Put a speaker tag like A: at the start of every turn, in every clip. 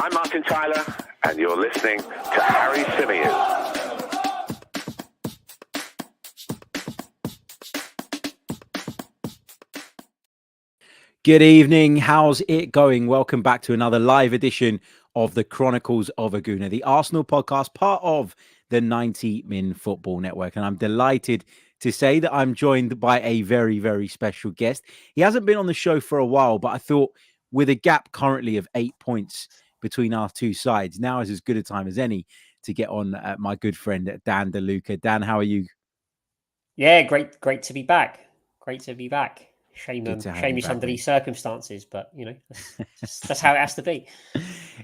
A: I'm Martin Tyler, and you're listening to Harry Symeou.
B: Good evening. How's it going? Welcome back to another live edition of the Chronicles of a Gooner, the Arsenal podcast, part of the 90 Min Football Network. And I'm delighted to say that I'm joined by a very, very special guest. He hasn't been on the show for a while, but I thought with a gap currently of 8 points between our two sides, now is as good a time as any to get on my good friend, Dan De Luca. Dan, how are you?
C: Yeah, great to be back. Great to be back. Shame
B: you
C: under these circumstances, but you know, that's how it has to be.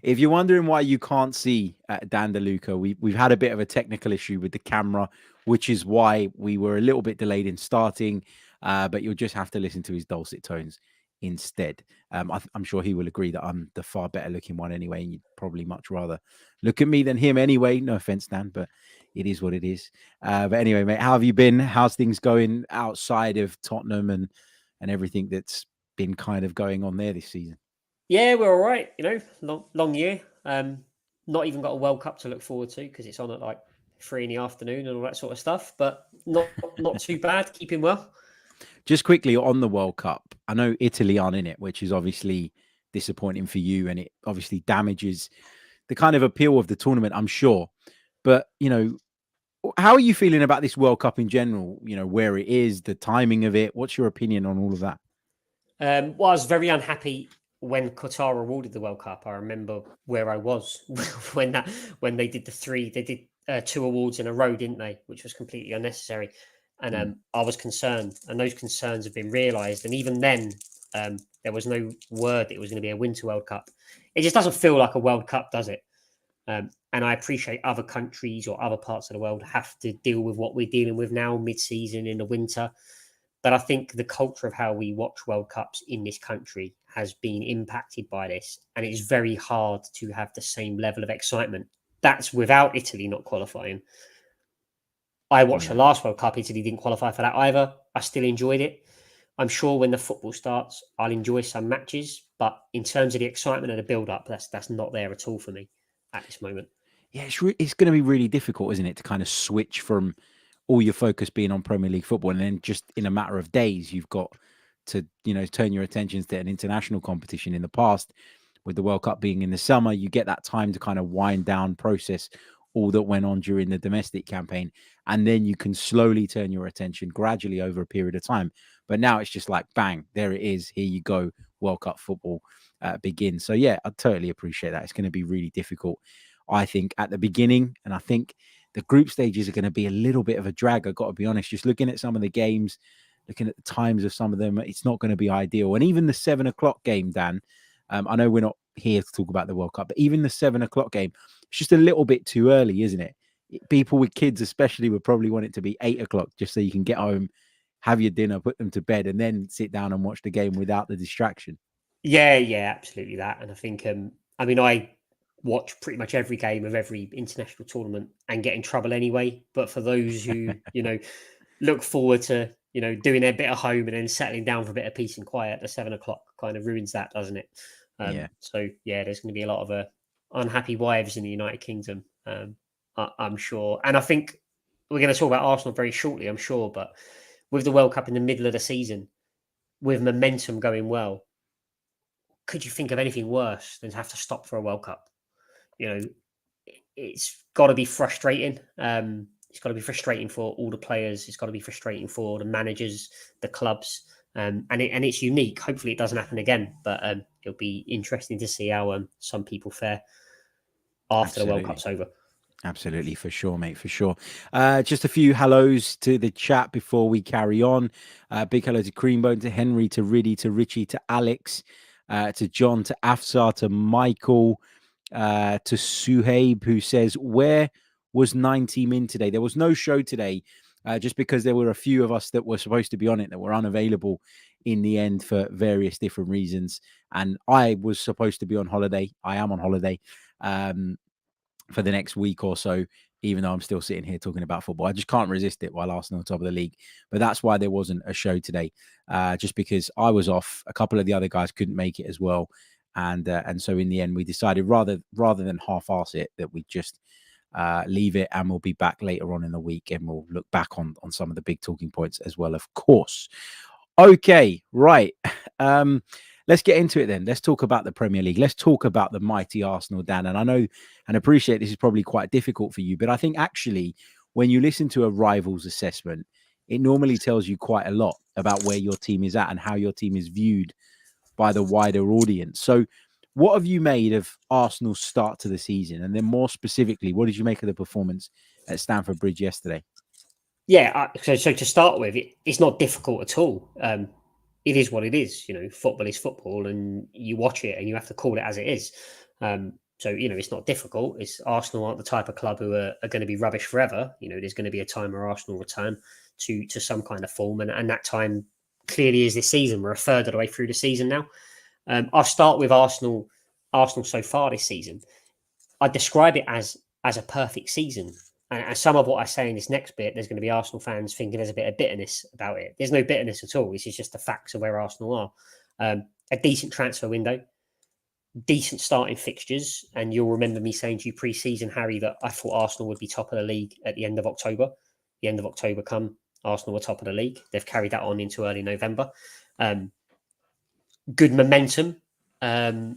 B: If you're wondering why you can't see Dan De Luca, we've had a bit of a technical issue with the camera, which is why we were a little bit delayed in starting. But you'll just have to listen to his dulcet tones instead. I'm sure he will agree that I'm the far better looking one anyway, and you'd probably much rather look at me than him anyway. No offense, Dan, but it is what it is. But anyway, mate, how have you been? How's things going outside of Tottenham and everything that's been kind of going on there this season?
C: Yeah, we're all right. You know, long year. Not even got a World Cup to look forward to because it's on at like 3 PM and all that sort of stuff. But not too bad. Keeping well.
B: Just quickly on the World Cup, I know Italy aren't in it, which is obviously disappointing for you, and it obviously damages the kind of appeal of the tournament, I'm sure. But, you know, how are you feeling about this World Cup in general? You know, where it is, the timing of it. What's your opinion on all of that?
C: Well, I was very unhappy when Qatar awarded the World Cup. I remember where I was when they did two awards in a row, didn't they? Which was completely unnecessary. And I was concerned, and those concerns have been realised. And even then, there was no word that it was going to be a Winter World Cup. It just doesn't feel like a World Cup, does it? And I appreciate other countries or other parts of the world have to deal with what we're dealing with now, mid-season in the winter. But I think the culture of how we watch World Cups in this country has been impacted by this. And it's very hard to have the same level of excitement. That's without Italy not qualifying. I watched the last World Cup. Italy didn't qualify for that either. I still enjoyed it. I'm sure when the football starts, I'll enjoy some matches. But in terms of the excitement and the build-up, that's not there at all for me at this moment.
B: Yeah, it's going to be really difficult, isn't it, to kind of switch from all your focus being on Premier League football, and then just in a matter of days, you've got to, you know, turn your attentions to an international competition. In the past, with the World Cup being in the summer, you get that time to kind of wind down, process all that went on during the domestic campaign, and then you can slowly turn your attention gradually over a period of time. But now it's just like, bang, there it is. Here you go. World Cup football begins. So yeah, I totally appreciate that. It's going to be really difficult, I think, at the beginning. And I think the group stages are going to be a little bit of a drag. I've got to be honest, just looking at some of the games, looking at the times of some of them, it's not going to be ideal. And even the 7 o'clock game, Dan, I know we're not here to talk about the World Cup, but even the 7 o'clock game, it's just a little bit too early, isn't it? People with kids especially would probably want it to be 8 o'clock just so you can get home, have your dinner, put them to bed, and then sit down and watch the game without the distraction.
C: Yeah, absolutely that. And I think, I watch pretty much every game of every international tournament and get in trouble anyway. But for those who, you know, look forward to, you know, doing their bit at home and then settling down for a bit of peace and quiet, the 7 o'clock kind of ruins that, doesn't it? So yeah, there's going to be a lot of unhappy wives in the United Kingdom, I'm sure. And I think we're going to talk about Arsenal very shortly, I'm sure. But with the World Cup in the middle of the season, with momentum going well, could you think of anything worse than to have to stop for a World Cup? You know, it's got to be frustrating. It's got to be frustrating for all the players. It's got to be frustrating for the managers, the clubs, and it's unique. Hopefully, it doesn't happen again. But it'll be interesting to see how some people fare after the World Cup's over.
B: Absolutely, for sure, mate, for sure. Just a few hellos to the chat before we carry on. Big hello to Creambone, to Henry, to Riddy, to Richie, to Alex, to John, to Afsar, to Michael, to Suhaib, who says, where was 90 Min today? There was no show today, just because there were a few of us that were supposed to be on it that were unavailable in the end for various different reasons. And I was supposed to be on holiday. I am on holiday for the next week or so, even though I'm still sitting here talking about football. I just can't resist it while Arsenal are top of the league. But that's why there wasn't a show today, just because I was off. A couple of the other guys couldn't make it as well. And so in the end, we decided rather than half-arse it, that we just leave it, and we'll be back later on in the week, and we'll look back on some of the big talking points as well, of course. Okay, right. Let's get into it then. Let's talk about the Premier League. Let's talk about the mighty Arsenal, Dan. And I know and appreciate this is probably quite difficult for you, but I think actually when you listen to a rival's assessment, it normally tells you quite a lot about where your team is at and how your team is viewed by the wider audience. So what have you made of Arsenal's start to the season? And then more specifically, what did you make of the performance at Stamford Bridge yesterday?
C: Yeah, so to start with, it's not difficult at all. It is what it is. Football is football, and you watch it and you have to call it as it is. So, it's not difficult. It's Arsenal aren't the type of club who are going to be rubbish forever. There's going to be a time where Arsenal return to some kind of form. And that time clearly is this season. We're a third of the way through the season now. I'll start with Arsenal so far this season. I describe it as a perfect season. And some of what I say in this next bit, there's going to be Arsenal fans thinking there's a bit of bitterness about it. There's no bitterness at all. This is just the facts of where Arsenal are. A decent transfer window, decent starting fixtures. And you'll remember me saying to you pre-season, Harry, that I thought Arsenal would be top of the league at the end of October. The end of October come, Arsenal were top of the league. They've carried that on into early November. Good momentum. A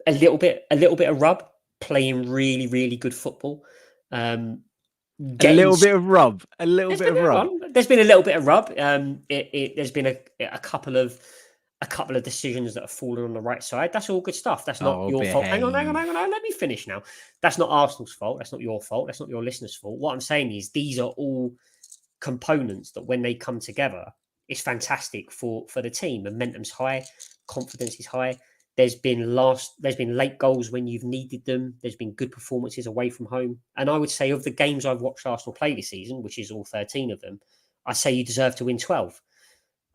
C: little bit of rub, playing really, really good football.
B: A little bit of rub.
C: There's been a little bit of rub. There's been a couple of decisions that have fallen on the right side. That's all good stuff. That's not your fault. Hang on. Let me finish now. That's not Arsenal's fault. That's not your fault. That's not your listeners' fault. What I'm saying is these are all components that when they come together, it's fantastic for the team. Momentum's high, confidence is high. There's been late goals when you've needed them. There's been good performances away from home. And I would say of the games I've watched Arsenal play this season, which is all 13 of them, I say you deserve to win 12.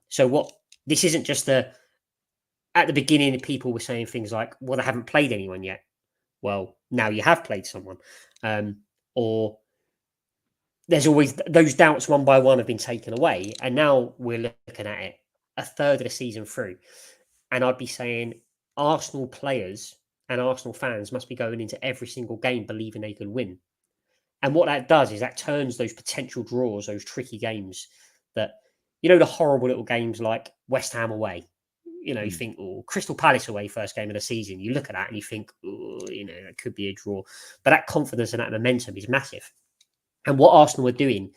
C: So this isn't just at the beginning, people were saying things like, well, they haven't played anyone yet. Well, now you have played someone. Or there's always those doubts one by one have been taken away. And now we're looking at it a third of the season through. And I'd be saying Arsenal players and Arsenal fans must be going into every single game believing they can win. And what that does is that turns those potential draws, those tricky games that, the horrible little games like West Ham away. You think, Crystal Palace away, first game of the season. You look at that and you think, it could be a draw. But that confidence and that momentum is massive. And what Arsenal are doing,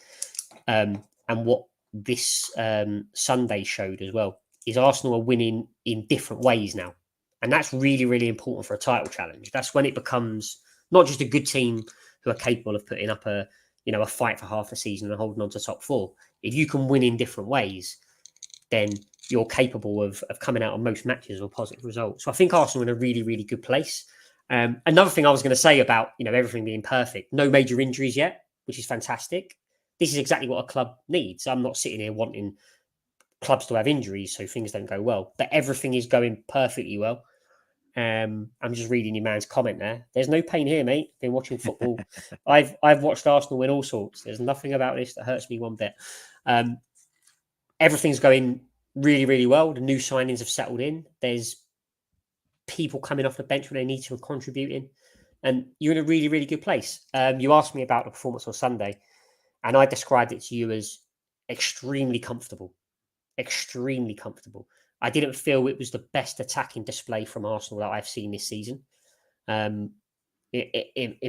C: and what this Sunday showed as well, is Arsenal are winning in different ways now. And that's really, really important for a title challenge. That's when it becomes not just a good team who are capable of putting up a fight for half the season and holding on to top four. If you can win in different ways, then you're capable of coming out on most matches with a positive result. So I think Arsenal are in a really, really good place. Another thing I was going to say about, everything being perfect, no major injuries yet, which is fantastic. This is exactly what a club needs. I'm not sitting here wanting clubs to have injuries so things don't go well, but everything is going perfectly well. I'm just reading your man's comment there. There's no pain here, mate. Been watching football. I've watched Arsenal win all sorts. There's nothing about this that hurts me one bit. Everything's going really, really well. The new signings have settled in. There's people coming off the bench when they need to and contributing. And you're in a really, really good place. You asked me about the performance on Sunday, and I described it to you as extremely comfortable. Extremely comfortable. I didn't feel it was the best attacking display from Arsenal that I've seen this season. In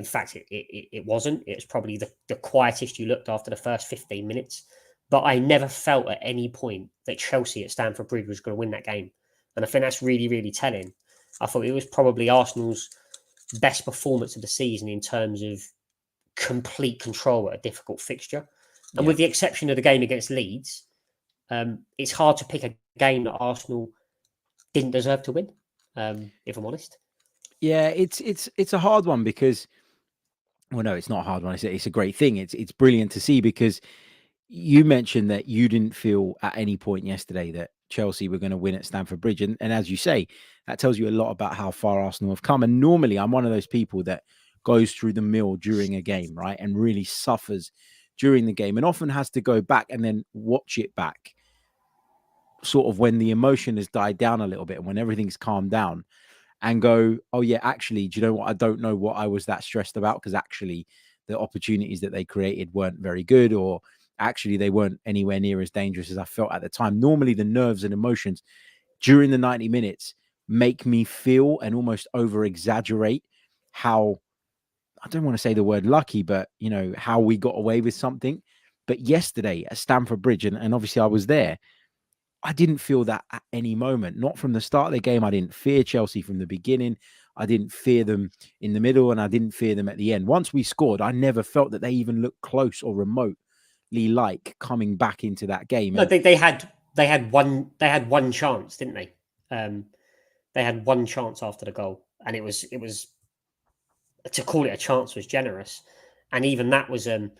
C: fact, it wasn't. It was probably the quietest you looked after the first 15 minutes. But I never felt at any point that Chelsea at Stamford Bridge was going to win that game. And I think that's really, really telling. I thought it was probably Arsenal's best performance of the season in terms of complete control at a difficult fixture. And with the exception of the game against Leeds, it's hard to pick a game that Arsenal didn't deserve to win, if I'm honest.
B: Yeah, it's a hard one because, well, no, it's not a hard one. It's a great thing. It's brilliant to see because you mentioned that you didn't feel at any point yesterday that Chelsea were going to win at Stamford Bridge. And as you say, that tells you a lot about how far Arsenal have come. And normally I'm one of those people that goes through the mill during a game, right? And really suffers during the game and often has to go back and then watch it back sort of when the emotion has died down a little bit and when everything's calmed down, and go, oh yeah, actually, do you know what? I don't know what I was that stressed about, because actually the opportunities that they created weren't very good, or actually they weren't anywhere near as dangerous as I felt at the time. Normally the nerves and emotions during the 90 minutes make me feel and almost over exaggerate how, I don't want to say the word lucky, but you know, how we got away with something. But yesterday at Stamford Bridge, and obviously I was there, I didn't feel that at any moment. Not from the start of the game. I didn't fear Chelsea from the beginning. I didn't fear them in the middle, and I didn't fear them at the end. Once we scored, I never felt that they even looked close or remotely like coming back into that game.
C: No,
B: And
C: they had one chance, didn't they? They had one chance after the goal, and it was to call it a chance was generous, and even that was a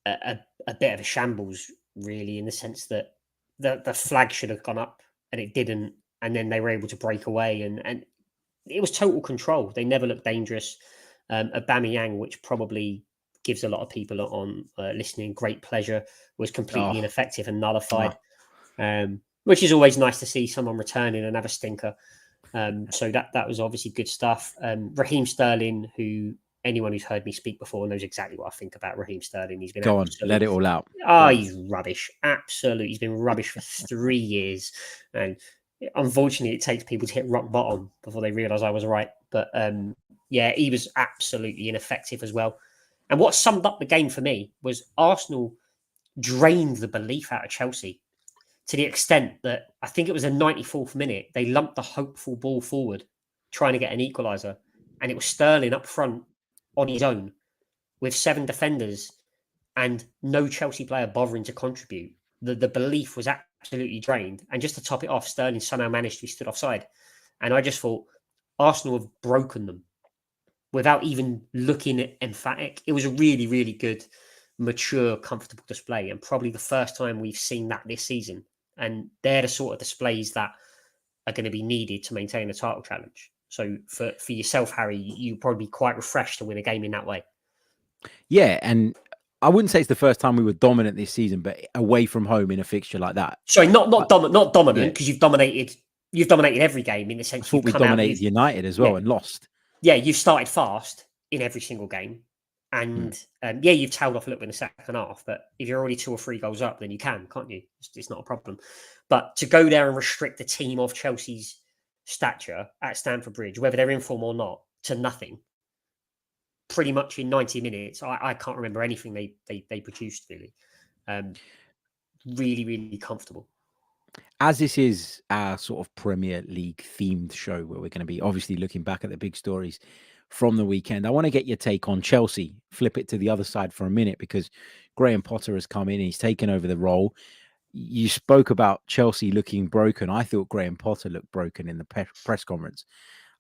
C: bit of a shambles, really, in the sense that the flag should have gone up and it didn't, and then they were able to break away, and it was total control. They never looked dangerous. Aubameyang, which probably gives a lot of people on listening great pleasure, was completely ineffective and nullified, which is always nice to see someone returning and have a stinker. So that was obviously good stuff. Raheem Sterling, who anyone who's heard me speak before knows exactly what I think about Raheem Sterling. He's been
B: go on, let it all out.
C: He's rubbish. Absolutely, he's been rubbish for 3 years, and unfortunately, it takes people to hit rock bottom before they realise I was right. But yeah, he was absolutely ineffective as well. And what summed up the game for me was Arsenal drained the belief out of Chelsea, to the extent that I think it was the 94th minute, they lumped the hopeful ball forward, trying to get an equaliser. And it was Sterling up front on his own with 7 defenders and no Chelsea player bothering to contribute. The belief was absolutely drained. And just to top it off, Sterling somehow managed to be stood offside. And I just thought, Arsenal have broken them without even looking emphatic. It was a really, really good, mature, comfortable display, and probably the first time we've seen that this season. And they're the sort of displays that are going to be needed to maintain a title challenge. So for yourself, Harry, you'll probably be quite refreshed to win a game in that way.
B: Yeah, and I wouldn't say it's the first time we were dominant this season, but away from home in a fixture like that.
C: Sorry, not dominant, because you've dominated every game in the sense
B: I thought we dominated United as well and lost.
C: Yeah, you've started fast in every single game. And you've tailed off a little bit in the second half, but if you're already 2 or 3 goals up, then you can't you? It's not a problem. But to go there and restrict the team of Chelsea's stature at Stamford Bridge, whether they're in form or not, to nothing, pretty much in 90 minutes, I can't remember anything they produced, really. Really, really comfortable.
B: As this is our sort of Premier League themed show where we're going to be obviously looking back at the big stories from the weekend, I want to get your take on Chelsea. Flip it to the other side for a minute, because Graham Potter has come in. He's taken over the role. You spoke about Chelsea looking broken. I thought Graham Potter looked broken in the press conference.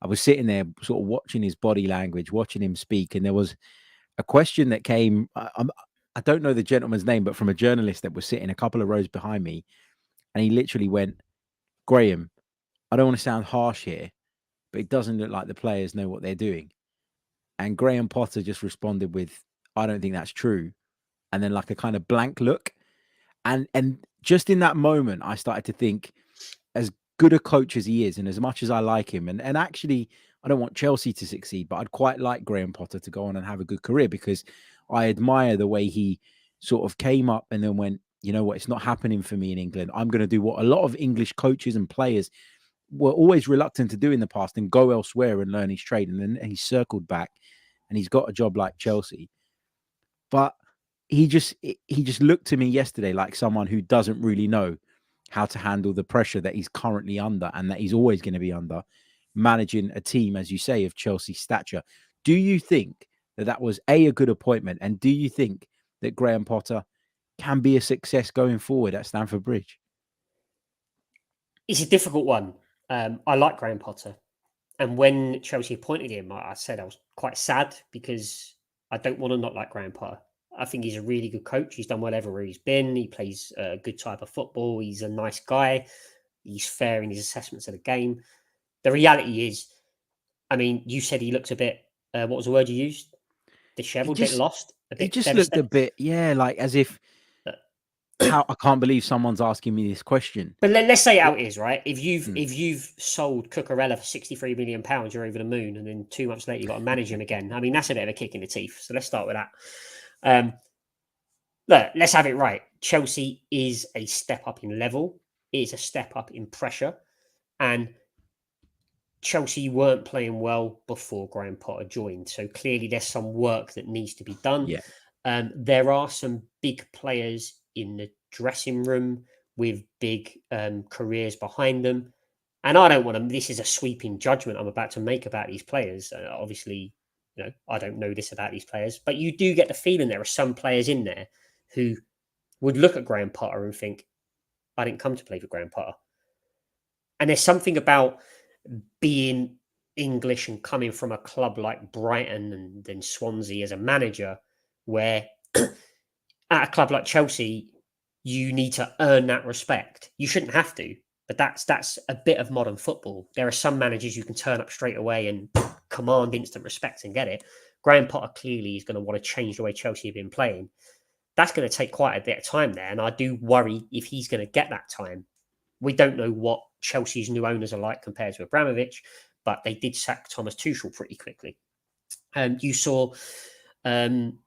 B: I was sitting there sort of watching his body language, watching him speak, and there was a question that came. I don't know the gentleman's name, but from a journalist that was sitting a couple of rows behind me, and he literally went, "Graham, I don't want to sound harsh here, but it doesn't look like the players know what they're doing." And Graham Potter just responded with, "I don't think that's true." And then like a kind of blank look. And just in that moment, I started to think, as good a coach as he is, and as much as I like him, and actually, I don't want Chelsea to succeed, but I'd quite like Graham Potter to go on and have a good career, because I admire the way he sort of came up and then went, you know what, it's not happening for me in England. I'm going to do what a lot of English coaches and players were always reluctant to do in the past, and go elsewhere and learn his trade. And then he circled back and he's got a job like Chelsea. But he just looked to me yesterday like someone who doesn't really know how to handle the pressure that he's currently under, and that he's always going to be under, managing a team, as you say, of Chelsea stature. Do you think that was a good appointment? And do you think that Graham Potter can be a success going forward at Stamford Bridge?
C: It's a difficult one. I like Graham Potter. And when Chelsea appointed him, I said I was quite sad, because I don't want to not like Graham Potter. I think he's a really good coach. He's done well everywhere he's been. He plays a good type of football. He's a nice guy. He's fair in his assessments of the game. The reality is, I mean, you said he looked a bit, what was the word you used? Disheveled, a bit lost.
B: He just looked a bit, like as if how I can't believe someone's asking me this question.
C: But let's say how it is, right? If you've sold Cucurella for £63 million, you're over the moon, and then 2 months later you've got to manage him again. I mean, that's a bit of a kick in the teeth. So let's start with that. Look, let's have it right. Chelsea is a step up in level. It is a step up in pressure, and Chelsea weren't playing well before Graham Potter joined. So clearly, there's some work that needs to be done.
B: Yeah.
C: There are some big players in the dressing room with big careers behind them. And I don't want to, this is a sweeping judgment I'm about to make about these players. Obviously, I don't know this about these players, but you do get the feeling there are some players in there who would look at Graham Potter and think, I didn't come to play for Graham Potter. And there's something about being English and coming from a club like Brighton and then Swansea as a manager, where at a club like Chelsea, you need to earn that respect. You shouldn't have to, but that's a bit of modern football. There are some managers you can turn up straight away and command instant respect and get it. Graham Potter clearly is going to want to change the way Chelsea have been playing. That's going to take quite a bit of time there, and I do worry if he's going to get that time. We don't know what Chelsea's new owners are like compared to Abramovich, but they did sack Thomas Tuchel pretty quickly. You saw... and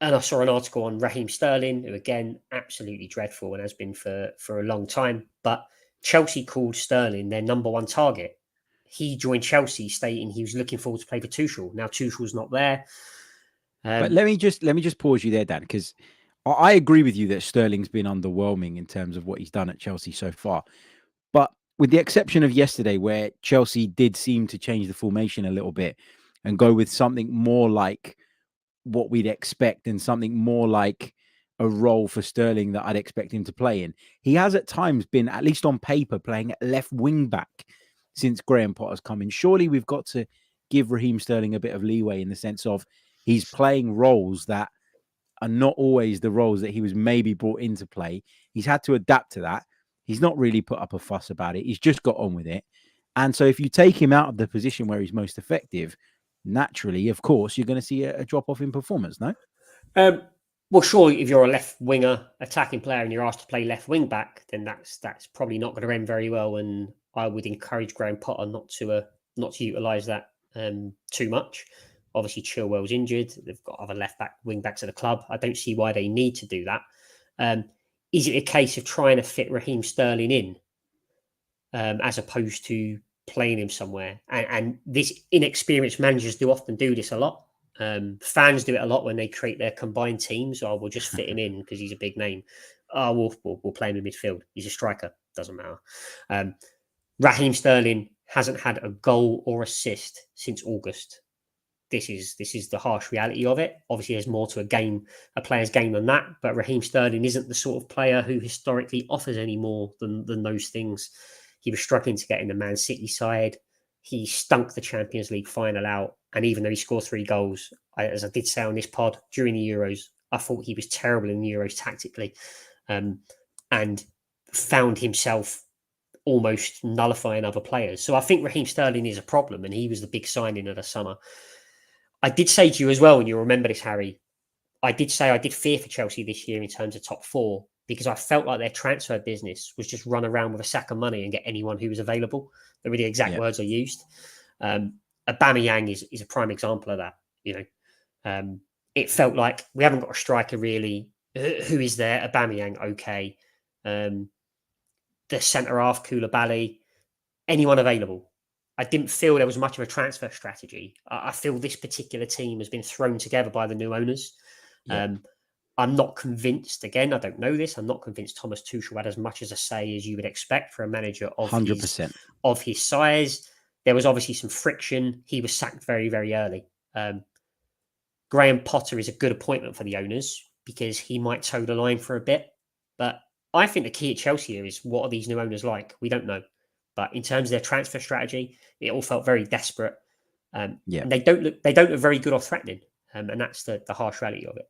C: I saw an article on Raheem Sterling, who again, absolutely dreadful and has been for a long time. But Chelsea called Sterling their number one target. He joined Chelsea stating he was looking forward to play for Tuchel. Now Tuchel's not there.
B: But let me just pause you there, Dan, because I agree with you that Sterling's been underwhelming in terms of what he's done at Chelsea so far. But with the exception of yesterday, where Chelsea did seem to change the formation a little bit and go with something more like what we'd expect and something more like a role for Sterling that I'd expect him to play in. He has at times been, at least on paper, playing at left wing back since Graham Potter's come in. Surely we've got to give Raheem Sterling a bit of leeway in the sense of he's playing roles that are not always the roles that he was maybe brought in to play. He's had to adapt to that. He's not really put up a fuss about it. He's just got on with it. And so if you take him out of the position where he's most effective, naturally, of course, you're going to see a drop-off in performance, no?
C: Well, surely if you're a left winger attacking player and you're asked to play left wing back, then that's probably not going to end very well. And I would encourage Graham Potter not to utilise that too much. Obviously, Chilwell's injured. They've got other left back, wing backs at the club. I don't see why they need to do that. Is it a case of trying to fit Raheem Sterling in as opposed to playing him somewhere? And this inexperienced managers do often do this a lot. Fans do it a lot when they create their combined teams. Or we'll just fit him in because he's a big name. We'll play him in midfield. He's a striker. Doesn't matter. Raheem Sterling hasn't had a goal or assist since August. This is the harsh reality of it. Obviously, there's more to a player's game than that. But Raheem Sterling isn't the sort of player who historically offers any more than those things. He was struggling to get in the Man City side. He stunk the Champions League final out. And even though he scored 3 goals, as I did say on this pod during the Euros, I thought he was terrible in the Euros tactically, and found himself almost nullifying other players. So I think Raheem Sterling is a problem, and he was the big signing of the summer. I did say to you as well, and you remember this, Harry, I did say I did fear for Chelsea this year in terms of top 4, because I felt like their transfer business was just run around with a sack of money and get anyone who was available. They were the exact words I used. Aubameyang is a prime example of that. It felt like we haven't got a striker really. Who is there? Aubameyang, okay. The centre half, Koulibaly, anyone available. I didn't feel there was much of a transfer strategy. I feel this particular team has been thrown together by the new owners. Yeah. I'm not convinced, again, I don't know this, I'm not convinced Thomas Tuchel had as much as a say as you would expect for a manager of 100%. Of his size. There was obviously some friction. He was sacked very, very early. Graham Potter is a good appointment for the owners because he might toe the line for a bit. But I think the key at Chelsea here is, what are these new owners like? We don't know. But in terms of their transfer strategy, it all felt very desperate. And they don't look very good or threatening. And that's the harsh reality of it.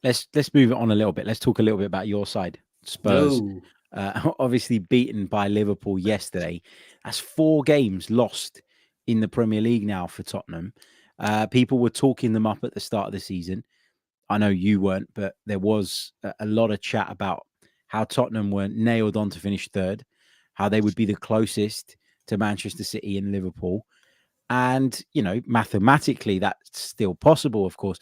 B: Let's move it on a little bit. Let's talk a little bit about your side, Spurs. Obviously beaten by Liverpool yesterday. That's 4 games lost in the Premier League now for Tottenham. People were talking them up at the start of the season. I know you weren't, but there was a lot of chat about how Tottenham were nailed on to finish third, how they would be the closest to Manchester City and Liverpool. And, mathematically, that's still possible, of course.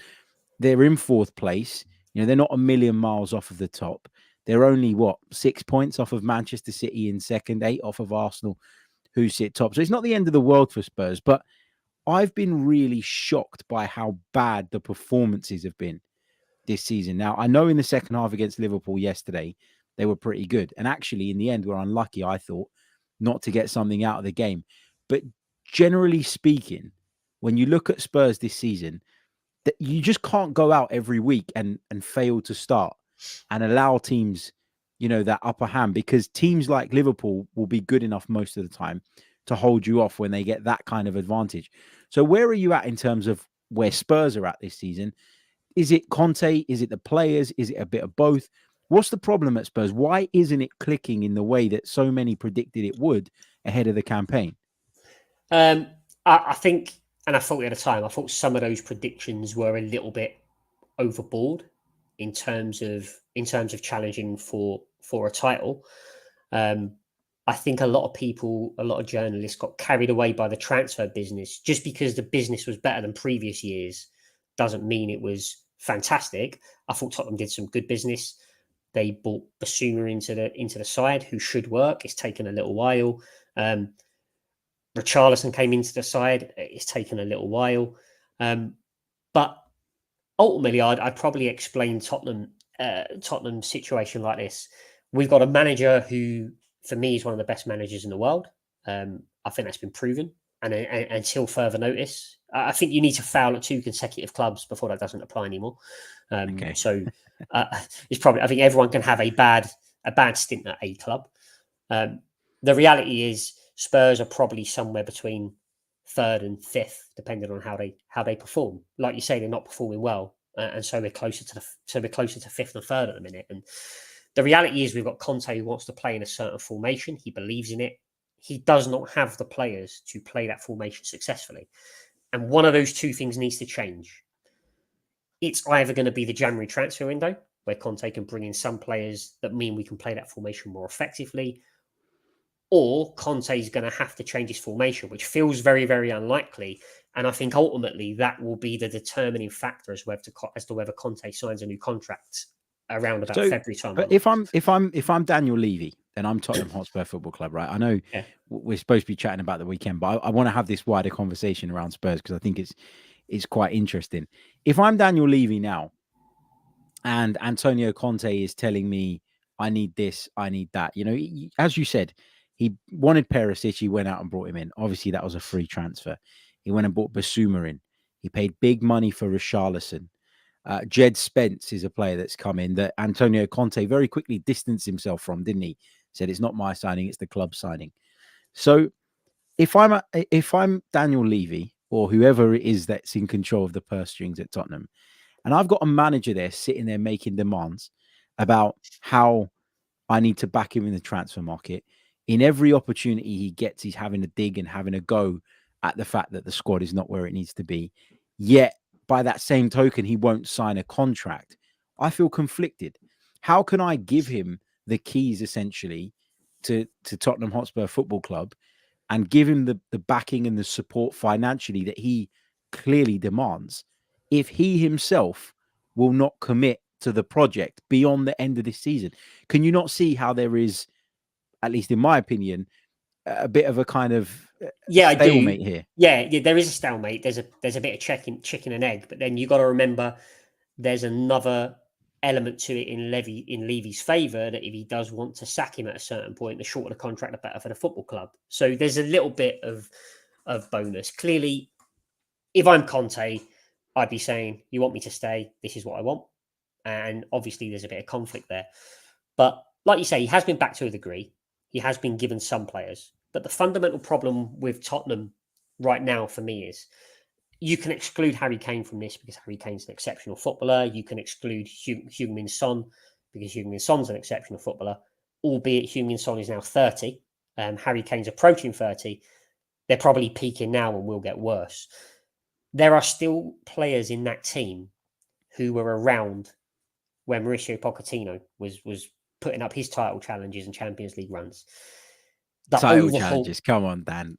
B: They're in fourth place. They're not a million miles off of the top. They're only, 6 points off of Manchester City in second, 8 off of Arsenal, who sit top. So it's not the end of the world for Spurs, but I've been really shocked by how bad the performances have been this season. Now, I know in the second half against Liverpool yesterday, they were pretty good. And actually, in the end, we're unlucky, I thought, not to get something out of the game. But generally speaking, when you look at Spurs this season, that you just can't go out every week and fail to start and allow teams, that upper hand, because teams like Liverpool will be good enough most of the time to hold you off when they get that kind of advantage. So where are you at in terms of where Spurs are at this season? Is it Conte? Is it the players? Is it a bit of both? What's the problem at Spurs? Why isn't it clicking in the way that so many predicted it would ahead of the campaign?
C: I think, and I thought at the time, I thought some of those predictions were a little bit overboard in terms of challenging for a title. I think a lot of people, a lot of journalists got carried away by the transfer business. Just because the business was better than previous years doesn't mean it was fantastic. I thought Tottenham did some good business. They bought Basuma into the side, who should work. It's taken a little while. Richarlison came into the side. It's taken a little while. But ultimately, I'd probably explain Tottenham's situation like this. We've got a manager who, for me, is one of the best managers in the world. I think that's been proven. And until further notice, I think you need to foul at 2 consecutive clubs before that doesn't apply anymore.
B: Okay.
C: So it's probably, I think everyone can have a bad stint at a club. The reality is Spurs are probably somewhere between 3rd and 5th, depending on how they perform. Like you say, they're not performing well, and so we're closer to 5th and 3rd at the minute. And the reality is we've got Conte, who wants to play in a certain formation. He believes in it. He does not have the players to play that formation successfully. And one of those two things needs to change. It's either going to be the January transfer window, where Conte can bring in some players that mean we can play that formation more effectively, or Conte is going to have to change his formation, which feels very, very unlikely. And I think ultimately that will be the determining factor as to whether Conte signs a new contract around about February time.
B: But if I'm Daniel Levy, then I'm Tottenham Hotspur Football Club, right? I know we're supposed to be chatting about the weekend, but I want to have this wider conversation around Spurs because I think it's quite interesting. If I'm Daniel Levy now, and Antonio Conte is telling me I need this, I need that, as you said, he wanted Perisic, he went out and brought him in. Obviously, that was a free transfer. He went and brought Basuma in. He paid big money for Richarlison. Jed Spence is a player that's come in that Antonio Conte very quickly distanced himself from, didn't he? Said it's not my signing, it's the club signing. So if I'm Daniel Levy or whoever it is that's in control of the purse strings at Tottenham, and I've got a manager there sitting there making demands about how I need to back him in the transfer market, in every opportunity he gets, he's having a dig and having a go at the fact that the squad is not where it needs to be. Yet, by that same token, he won't sign a contract. I feel conflicted. How can I give him the keys, essentially, to Tottenham Hotspur Football Club and give him the backing and the support financially that he clearly demands if he himself will not commit to the project beyond the end of this season? Can you not see how there is, at least in my opinion, a bit of a kind of stalemate here?
C: Yeah, there is a stalemate. There's a bit of chicken and egg, but then you got to remember there's another element to it in Levy's favour, that if he does want to sack him at a certain point, the shorter the contract, the better for the football club. So there's a little bit of bonus. Clearly, if I'm Conte, I'd be saying, you want me to stay, this is what I want. And obviously there's a bit of conflict there. But like you say, he has been back to a degree. He has been given some players. But the fundamental problem with Tottenham right now for me is you can exclude Harry Kane from this because Harry Kane's an exceptional footballer. You can exclude Heung-min Son because Heung-min Son's an exceptional footballer, albeit Heung-min Son is now 30. Harry Kane's approaching 30. They're probably peaking now and will get worse. There are still players in that team who were around when Mauricio Pochettino was putting up his title challenges and Champions League runs.
B: Title challenges. Come on, Dan.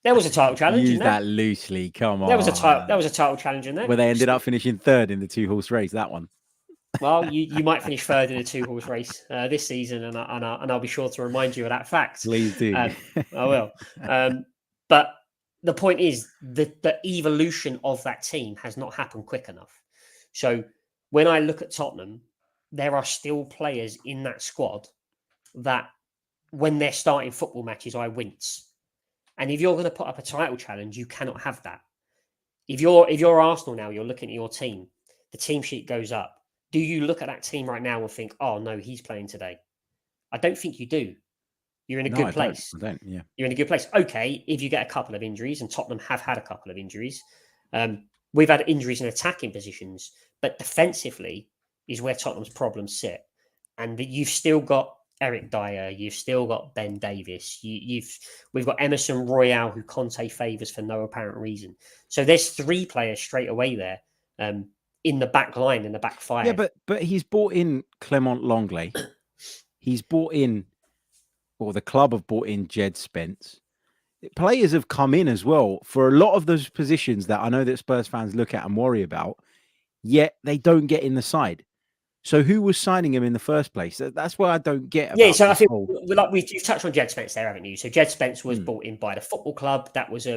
C: There was a title challenge.
B: Use that loosely. Come on.
C: There was a title challenge in there.
B: Where they ended up finishing third in the 2-horse race. That one.
C: Well, you might finish third in a 2-horse race this season, and I'll be sure to remind you of that fact.
B: Please do.
C: I will. But the point is that the evolution of that team has not happened quick enough. So when I look at Tottenham, there are still players in that squad that, when they're starting football matches, I wince. And if you're going to put up a title challenge, you cannot have that. If you're Arsenal now, you're looking at your team, the team sheet goes up. Do you look at that team right now and think, oh, no, he's playing today? I don't think you do. You're in a good place.
B: I don't, yeah.
C: You're in a good place. Okay, if you get a couple of injuries, and Tottenham have had a couple of injuries, we've had injuries in attacking positions, but defensively is where Tottenham's problems sit. And you've still got Eric Dyer, you've still got Ben Davis, we've got Emerson Royale, who Conte favours for no apparent reason. So there's 3 players straight away there. In the back line, in the back 5.
B: Yeah, but he's brought in Clement Longley. He's brought in, or the club have brought in Jed Spence. Players have come in as well for a lot of those positions that I know that Spurs fans look at and worry about, yet they don't get in the side. So who was signing him in the first place? That's what I don't get.
C: Yeah, so I think you've touched on Jed Spence there, haven't you? So Jed Spence was brought in by the football club. That was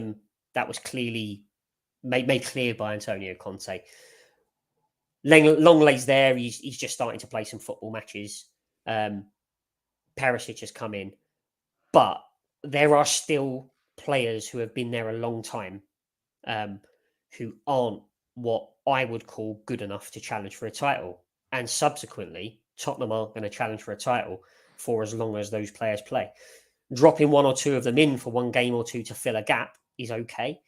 C: clearly made clear by Antonio Conte. Longley's there. He's just starting to play some football matches. Perisic has come in. But there are still players who have been there a long time who aren't what I would call good enough to challenge for a title. And subsequently, Tottenham aren't going to challenge for a title for as long as those players play. Dropping 1 or 2 of them in for 1 game or 2 to fill a gap is okay.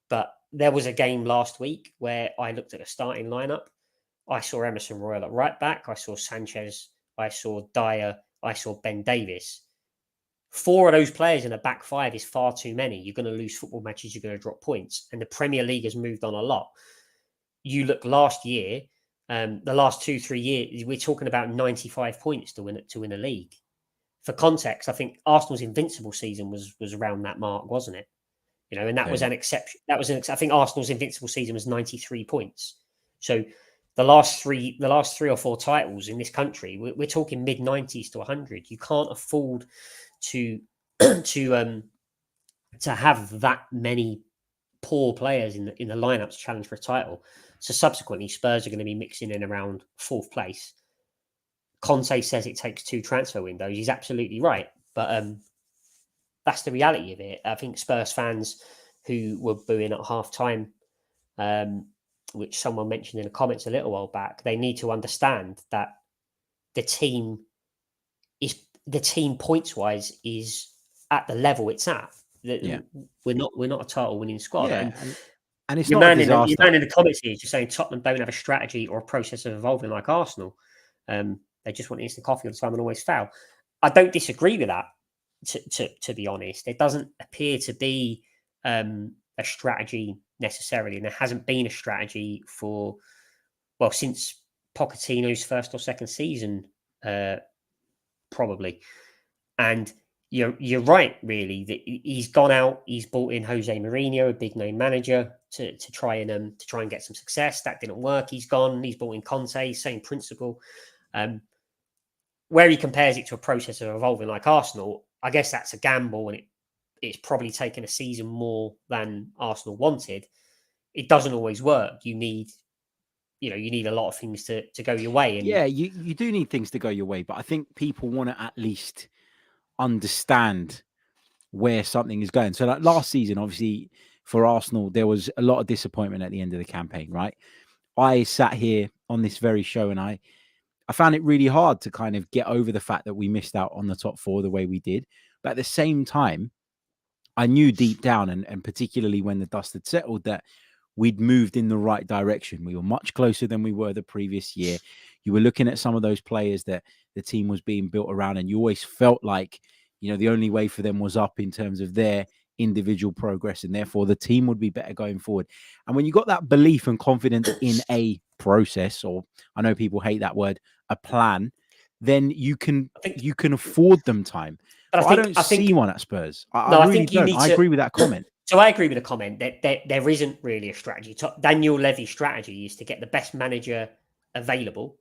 C: But there was a game last week where I looked at the starting lineup. I saw Emerson Royal at right back. I saw Sanchez. I saw Dyer. I saw Ben Davis. 4 of those players in a back 5 is far too many. You're going to lose football matches. You're going to drop points. And the Premier League has moved on a lot. You look last year, the last 2-3 years, we're talking about 95 points to win a league. For context, I think Arsenal's invincible season was around that mark, wasn't it? And that was an exception. I think Arsenal's invincible season was 93 points. So the last three or 4 titles in this country, we're talking mid 90s to 100. You can't afford to have that many poor players in the lineup to challenge for a title. So subsequently, Spurs are going to be mixing in around 4th place. Conte says it takes 2 transfer windows. He's absolutely right, but that's the reality of it. I think Spurs fans who were booing at half time, which someone mentioned in the comments a little while back, they need to understand that the team points wise is at the level it's at. We're not a title winning squad.
B: Yeah. And it's
C: your
B: not
C: man
B: a disaster.
C: Your man in the comments here is just saying Tottenham don't have a strategy or a process of evolving like Arsenal. They just want instant coffee all the time and always foul. I don't disagree with that. To be honest, there doesn't appear to be a strategy necessarily, and there hasn't been a strategy since Pochettino's 1st or 2nd season, probably. And you're right, really. That he's gone out, he's brought in Jose Mourinho, a big name manager, to try and get some success. That didn't work. He's gone. He's brought in Conte, same principle. Where he compares it to a process of evolving like Arsenal, I guess that's a gamble, and it's probably taken a season more than Arsenal wanted. It doesn't always work. You need a lot of things to go your way. And
B: yeah, you do need things to go your way, but I think people want to at least understand where something is going. So like last season, obviously for Arsenal, there was a lot of disappointment at the end of the campaign, right? I sat here on this very show and I found it really hard to kind of get over the fact that we missed out on the top 4 the way we did. But at the same time, I knew deep down, and particularly when the dust had settled, that we'd moved in the right direction. We were much closer than we were the previous year. You were looking at some of those players that the team was being built around, and you always felt like, the only way for them was up in terms of their individual progress, and therefore the team would be better going forward. And when you got that belief and confidence in a process, or I know people hate that word, a plan, then you can
C: I think,
B: afford them time.
C: but
B: But I don't see one at Spurs. I
C: no, I
B: really
C: think you
B: don't.
C: need
B: I
C: to.
B: agree with that comment.
C: So I agree with the comment that there isn't really a strategy. Daniel Levy's strategy is to get the best manager available,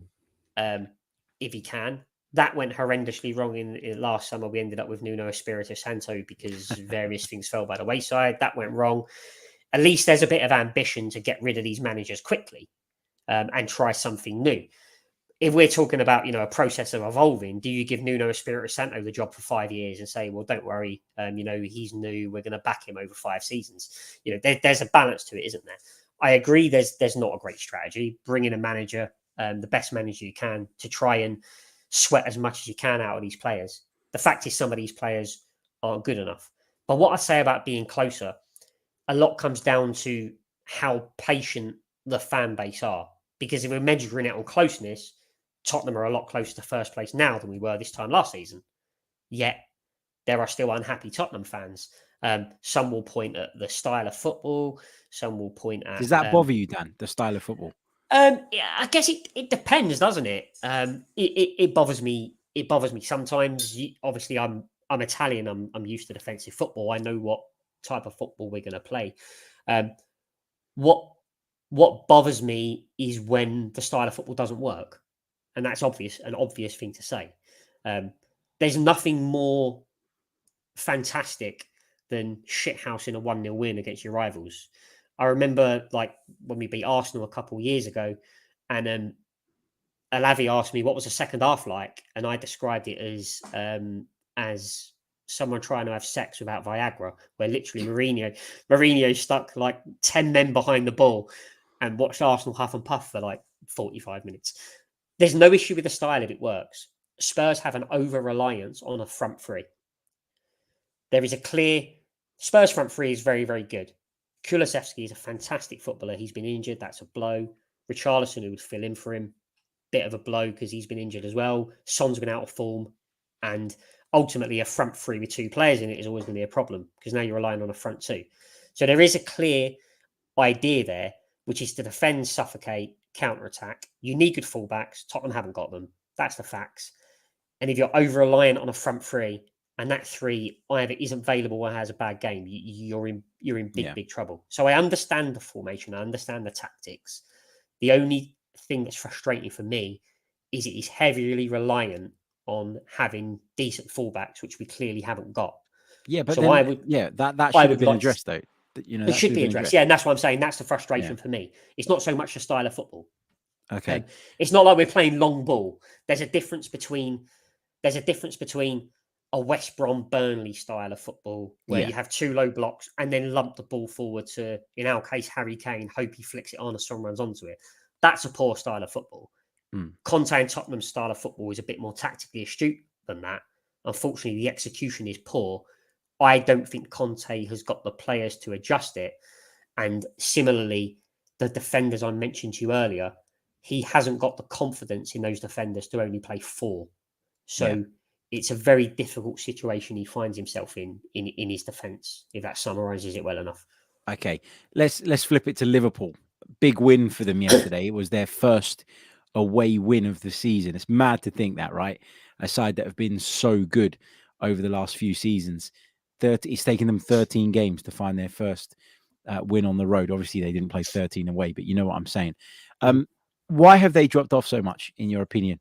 C: if he can. That went horrendously wrong in last summer. We ended up with Nuno Espirito Santo because various things fell by the wayside. That went wrong. At least there's a bit of ambition to get rid of these managers quickly, and try something new. If we're talking about, a process of evolving, do you give Nuno Espirito Santo the job for 5 years and say, well, don't worry, he's new, we're going to back him over 5 seasons? There's a balance to it, isn't there? I agree there's not a great strategy. Bring in a manager, the best manager you can, to try and sweat as much as you can out of these players. The fact is some of these players aren't good enough. But what I say about being closer, a lot comes down to how patient the fan base are. Because if we're measuring it on closeness, Tottenham are a lot closer to first place now than we were this time last season. Yet there are still unhappy Tottenham fans. Some will point at the style of football. Some will point at.
B: Does that bother you, Dan? The style of football?
C: Yeah, I guess it depends, doesn't it? It bothers me. It bothers me sometimes. Obviously, I'm Italian. I'm used to defensive football. I know what type of football we're going to play. What bothers me is when the style of football doesn't work. And that's an obvious thing to say. There's nothing more fantastic than shithousing a 1-0 win against your rivals. I remember when we beat Arsenal a couple of years ago, and Alavi asked me what was the second half like, and I described it as someone trying to have sex without Viagra, where literally Mourinho stuck 10 men behind the ball and watched Arsenal huff and puff for 45 minutes. There's no issue with the style if it works. Spurs have an over-reliance on a front three. There is a clear... Spurs front three is very, very good. Kulusevski is a fantastic footballer. He's been injured. That's a blow. Richarlison, who would fill in for him, bit of a blow because he's been injured as well. Son's been out of form. And ultimately, a front three with 2 players in it is always going to be a problem because now you're relying on a front 2. So there is a clear idea there, which is to defend, suffocate, counter-attack. You need good fullbacks. Tottenham haven't got them. That's the facts. And if you're over-reliant on a front 3 and that 3 either isn't available or has a bad game, you're in big trouble. So I understand the formation. I understand the tactics. The only thing that's frustrating for me is it is heavily reliant on having decent fullbacks, which we clearly haven't got.
B: Yeah, but
C: so
B: then, that should have been addressed, though.
C: It should be addressed. Yeah, and that's what I'm saying. That's the frustration for me. It's not so much the style of football.
B: Okay.
C: It's not like we're playing long ball. There's a difference between a West Brom Burnley style of football where you have 2 low blocks and then lump the ball forward to, in our case, Harry Kane, hope he flicks it on as someone runs onto it. That's a poor style of football. Conte and Tottenham's style of football is a bit more tactically astute than that. Unfortunately, the execution is poor. I don't think Conte has got the players to adjust it. And similarly, the defenders I mentioned to you earlier, he hasn't got the confidence in those defenders to only play 4. So it's a very difficult situation he finds himself in his defence, if that summarises it well enough.
B: Okay, let's flip it to Liverpool. Big win for them yesterday. It was their first away win of the season. It's mad to think that, right? A side that have been so good over the last few seasons. It's taken them 13 games to find their first win on the road. Obviously, they didn't play 13 away, but you know what I'm saying. Why have they dropped off so much, in your opinion?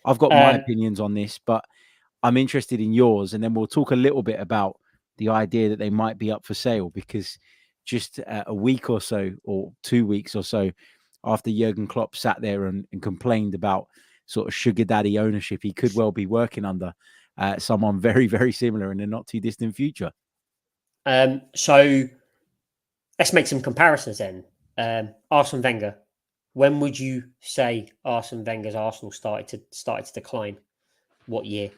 B: I've got my opinions on this, but I'm interested in yours. And then we'll talk a little bit about the idea that they might be up for sale, because just a week or so, or 2 weeks or so after Jurgen Klopp sat there and complained about sort of sugar daddy ownership, he could well be working under someone very, very similar in the not too distant future.
C: So let's make some comparisons then. Arsene Wenger. When would you say Arsene Wenger's Arsenal started to decline? What year?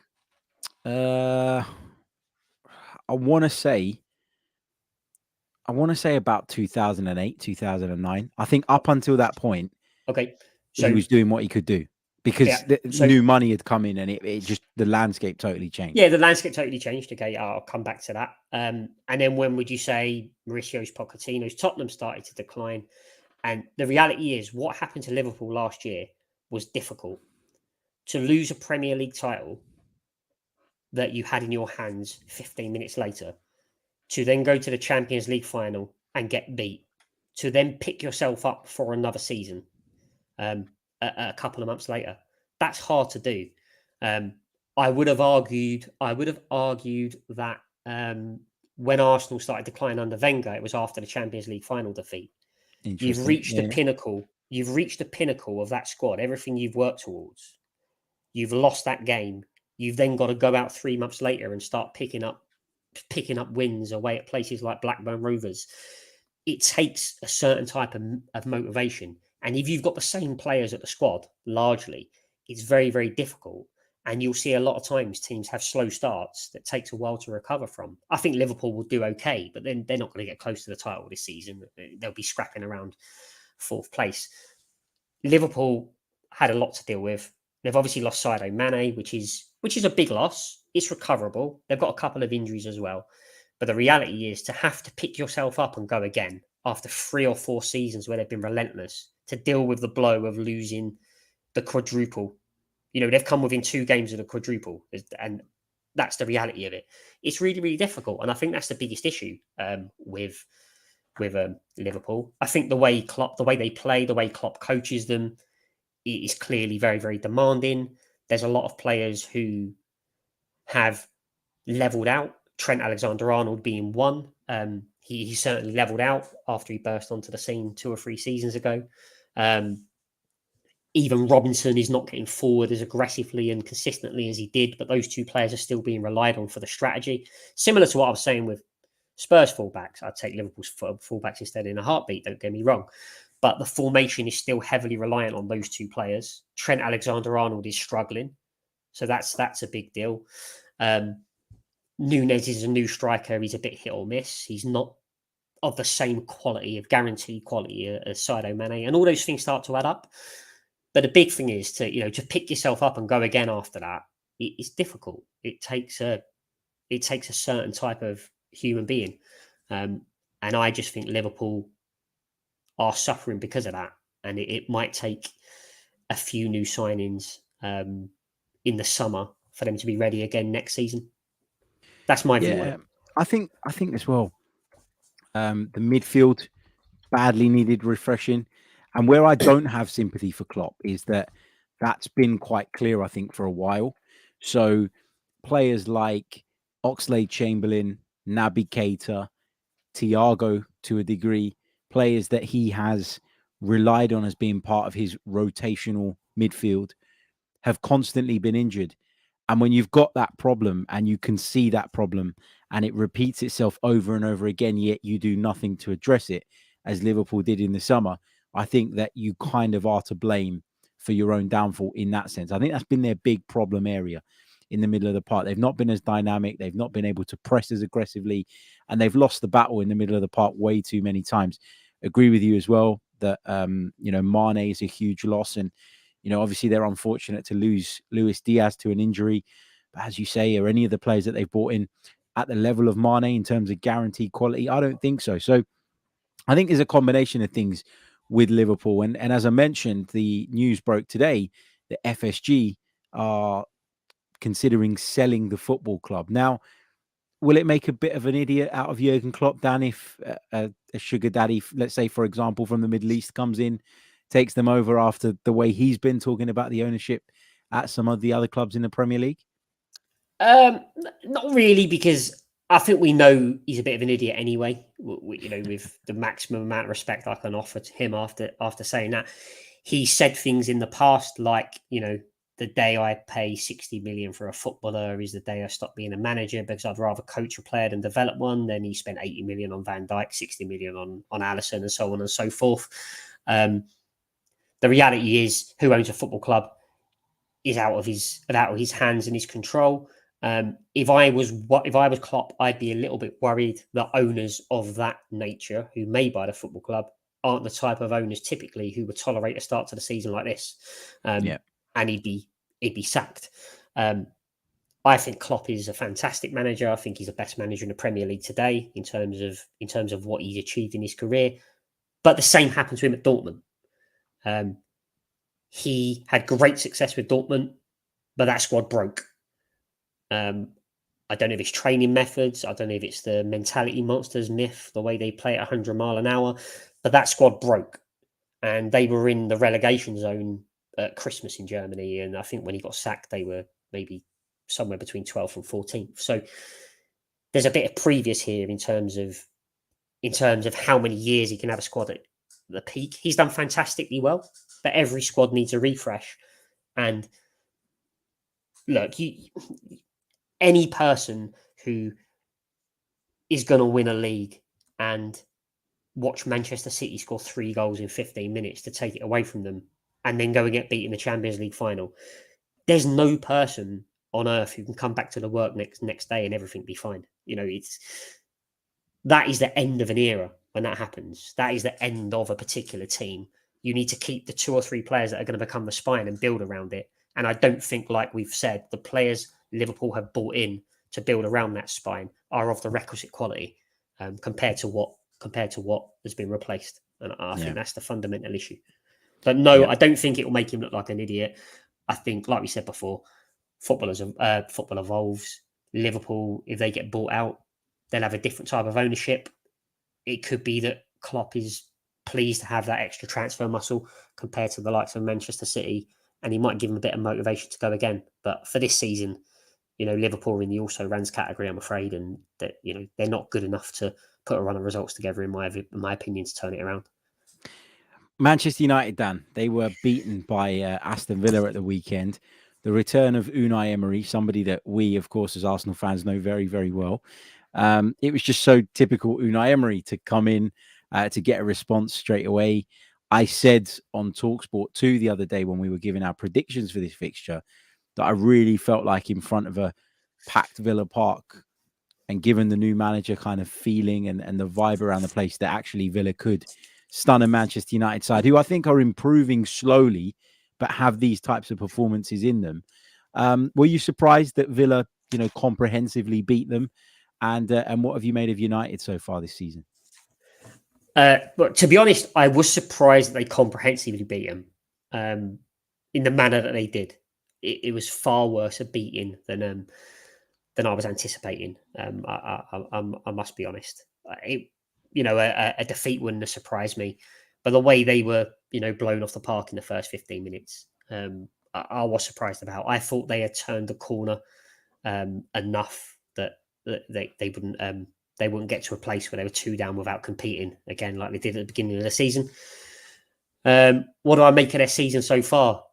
B: I want to say about 2008, 2009. I think up until that point, so he was doing what he could do, because new money had come in and it just, the landscape totally changed.
C: Yeah, the landscape totally changed. Okay, I'll come back to that. And then when would you say Mauricio Pochettino's Tottenham started to decline? And the reality is, what happened to Liverpool last year was difficult. to lose a Premier League title that you had in your hands 15 minutes later, to then go to the Champions League final and get beat, to then pick yourself up for another season a couple of months later. That's hard to do. I would have argued that when Arsenal started declining under Wenger, it was after the Champions League final defeat. You've reached the pinnacle. You've reached the pinnacle of that squad. Everything you've worked towards. You've lost that game. You've then got to go out 3 months later and start picking up wins away at places like Blackburn Rovers. It takes a certain type of motivation. And if you've got the same players at the squad, largely, it's very, very difficult. And you'll see a lot of times teams have slow starts that takes a while to recover from. I think Liverpool will do okay, but then they're not going to get close to the title this season. They'll be scrapping around 4th place. Liverpool had a lot to deal with. They've obviously lost Sadio Mane, which is a big loss. It's recoverable. They've got a couple of injuries as well. But the reality is to have to pick yourself up and go again after 3 or 4 seasons where they've been relentless, to deal with the blow of losing the quadruple. You know, they've come within 2 games of the quadruple, and that's the reality of it. It's really, really difficult. And I think that's the biggest issue with Liverpool. I think the way they play, the way Klopp coaches them, it is clearly very, very demanding. There's a lot of players who have leveled out. Trent Alexander-Arnold being one. He certainly leveled out after he burst onto the scene 2 or 3 seasons ago. Even Robinson is not getting forward as aggressively and consistently as he did, but those 2 players are still being relied on for the strategy. Similar to what I was saying with Spurs fullbacks. I'd take Liverpool's fullbacks instead in a heartbeat, don't get me wrong. But the formation is still heavily reliant on those 2 players. Trent Alexander-Arnold is struggling. So that's a big deal. Núñez is a new striker. He's a bit hit or miss. He's not of the same quality, of guaranteed quality as Sadio Mane. And all those things start to add up. But the big thing is to pick yourself up and go again after that. It's difficult. It takes a certain type of human being. And I just think Liverpool are suffering because of that. And it might take a few new signings in the summer for them to be ready again next season. That's my view on it.
B: I think as well. The midfield badly needed refreshing. And where I don't have sympathy for Klopp is that's been quite clear, I think, for a while. So players like Oxlade-Chamberlain, Naby Keita, Thiago to a degree, players that he has relied on as being part of his rotational midfield, have constantly been injured. And when you've got that problem and you can see that problem and it repeats itself over and over again, yet you do nothing to address it, as Liverpool did in the summer, I think that you kind of are to blame for your own downfall in that sense. I think that's been their big problem area in the middle of the park. They've not been as dynamic. They've not been able to press as aggressively, and they've lost the battle in the middle of the park way too many times. Agree with you as well that, Mane is a huge loss, and, obviously they're unfortunate to lose Luis Diaz to an injury. But as you say, are any of the players that they've brought in at the level of Mane in terms of guaranteed quality? I don't think so. So I think there's a combination of things with Liverpool. And as I mentioned, the news broke today that FSG are considering selling the football club. Now, will it make a bit of an idiot out of Jurgen Klopp, Dan, if a sugar daddy, let's say, for example, from the Middle East comes in, takes them over after the way he's been talking about the ownership at some of the other clubs in the Premier League?
C: Not really, because I think we know he's a bit of an idiot anyway. With the maximum amount of respect I can offer to him after saying that. He said things in the past like, the day I pay 60 million for a footballer is the day I stop being a manager, because I'd rather coach a player than develop one. Then he spent 80 million on Van Dijk, 60 million on Alisson, and so on and so forth. The reality is, who owns a football club is out of his hands and his control. If I was Klopp, I'd be a little bit worried that owners of that nature, who may buy the football club, aren't the type of owners typically who would tolerate a start to the season like this. And he'd be sacked. I think Klopp is a fantastic manager. I think he's the best manager in the Premier League today in terms of what he's achieved in his career. But the same happened to him at Dortmund. He had great success with Dortmund. but that squad broke. I don't know if it's training methods. I don't know if it's the mentality monsters myth, the way they play at 100 mile an hour, but that squad broke, and they were in the relegation zone at Christmas in Germany. And I think when he got sacked, they were maybe somewhere between 12th and 14th. So there's a bit of previous here in terms of how many years he can have a squad at the peak. He's done fantastically well, but every squad needs a refresh. And look, any person who is going to win a league and watch Manchester City score 3 goals in 15 minutes to take it away from them and then go and get beat in the Champions League final, there's no person on earth who can come back to the work next day and everything be fine. That is the end of an era when that happens. That is the end of a particular team. You need to keep the 2 or 3 players that are going to become the spine and build around it. And I don't think, like we've said, the players Liverpool have bought in to build around that spine are of the requisite quality compared to what has been replaced. And I think that's the fundamental issue. But no, I don't think it will make him look like an idiot. I think, like we said before, football evolves. Liverpool, if they get bought out, they'll have a different type of ownership. It could be that Klopp is pleased to have that extra transfer muscle compared to the likes of Manchester City, and he might give them a bit of motivation to go again. But for this season, Liverpool are in the also-rans category, I'm afraid, and that they're not good enough to put a run of results together, in my opinion, to turn it around.
B: Manchester United, Dan, they were beaten by Aston Villa at the weekend. The return of Unai Emery, somebody that we, of course, as Arsenal fans know very, very well. It was just so typical Unai Emery to come in to get a response straight away. I said on TalkSport 2 the other day when we were giving our predictions for this fixture that I really felt like in front of a packed Villa Park, and given the new manager kind of feeling and the vibe around the place, that actually Villa could stun a Manchester United side who I think are improving slowly, but have these types of performances in them. Were you surprised that Villa, comprehensively beat them? And what have you made of United so far this season?
C: But to be honest, I was surprised that they comprehensively beat them in the manner that they did. It was far worse a beating than I was anticipating. I must be honest. A defeat wouldn't have surprised me, but the way they were, blown off the park in the first 15 minutes, I was surprised about. I thought they had turned the corner enough that they wouldn't get to a place where they were 2 down without competing again, like they did at the beginning of the season. What do I make of their season so far?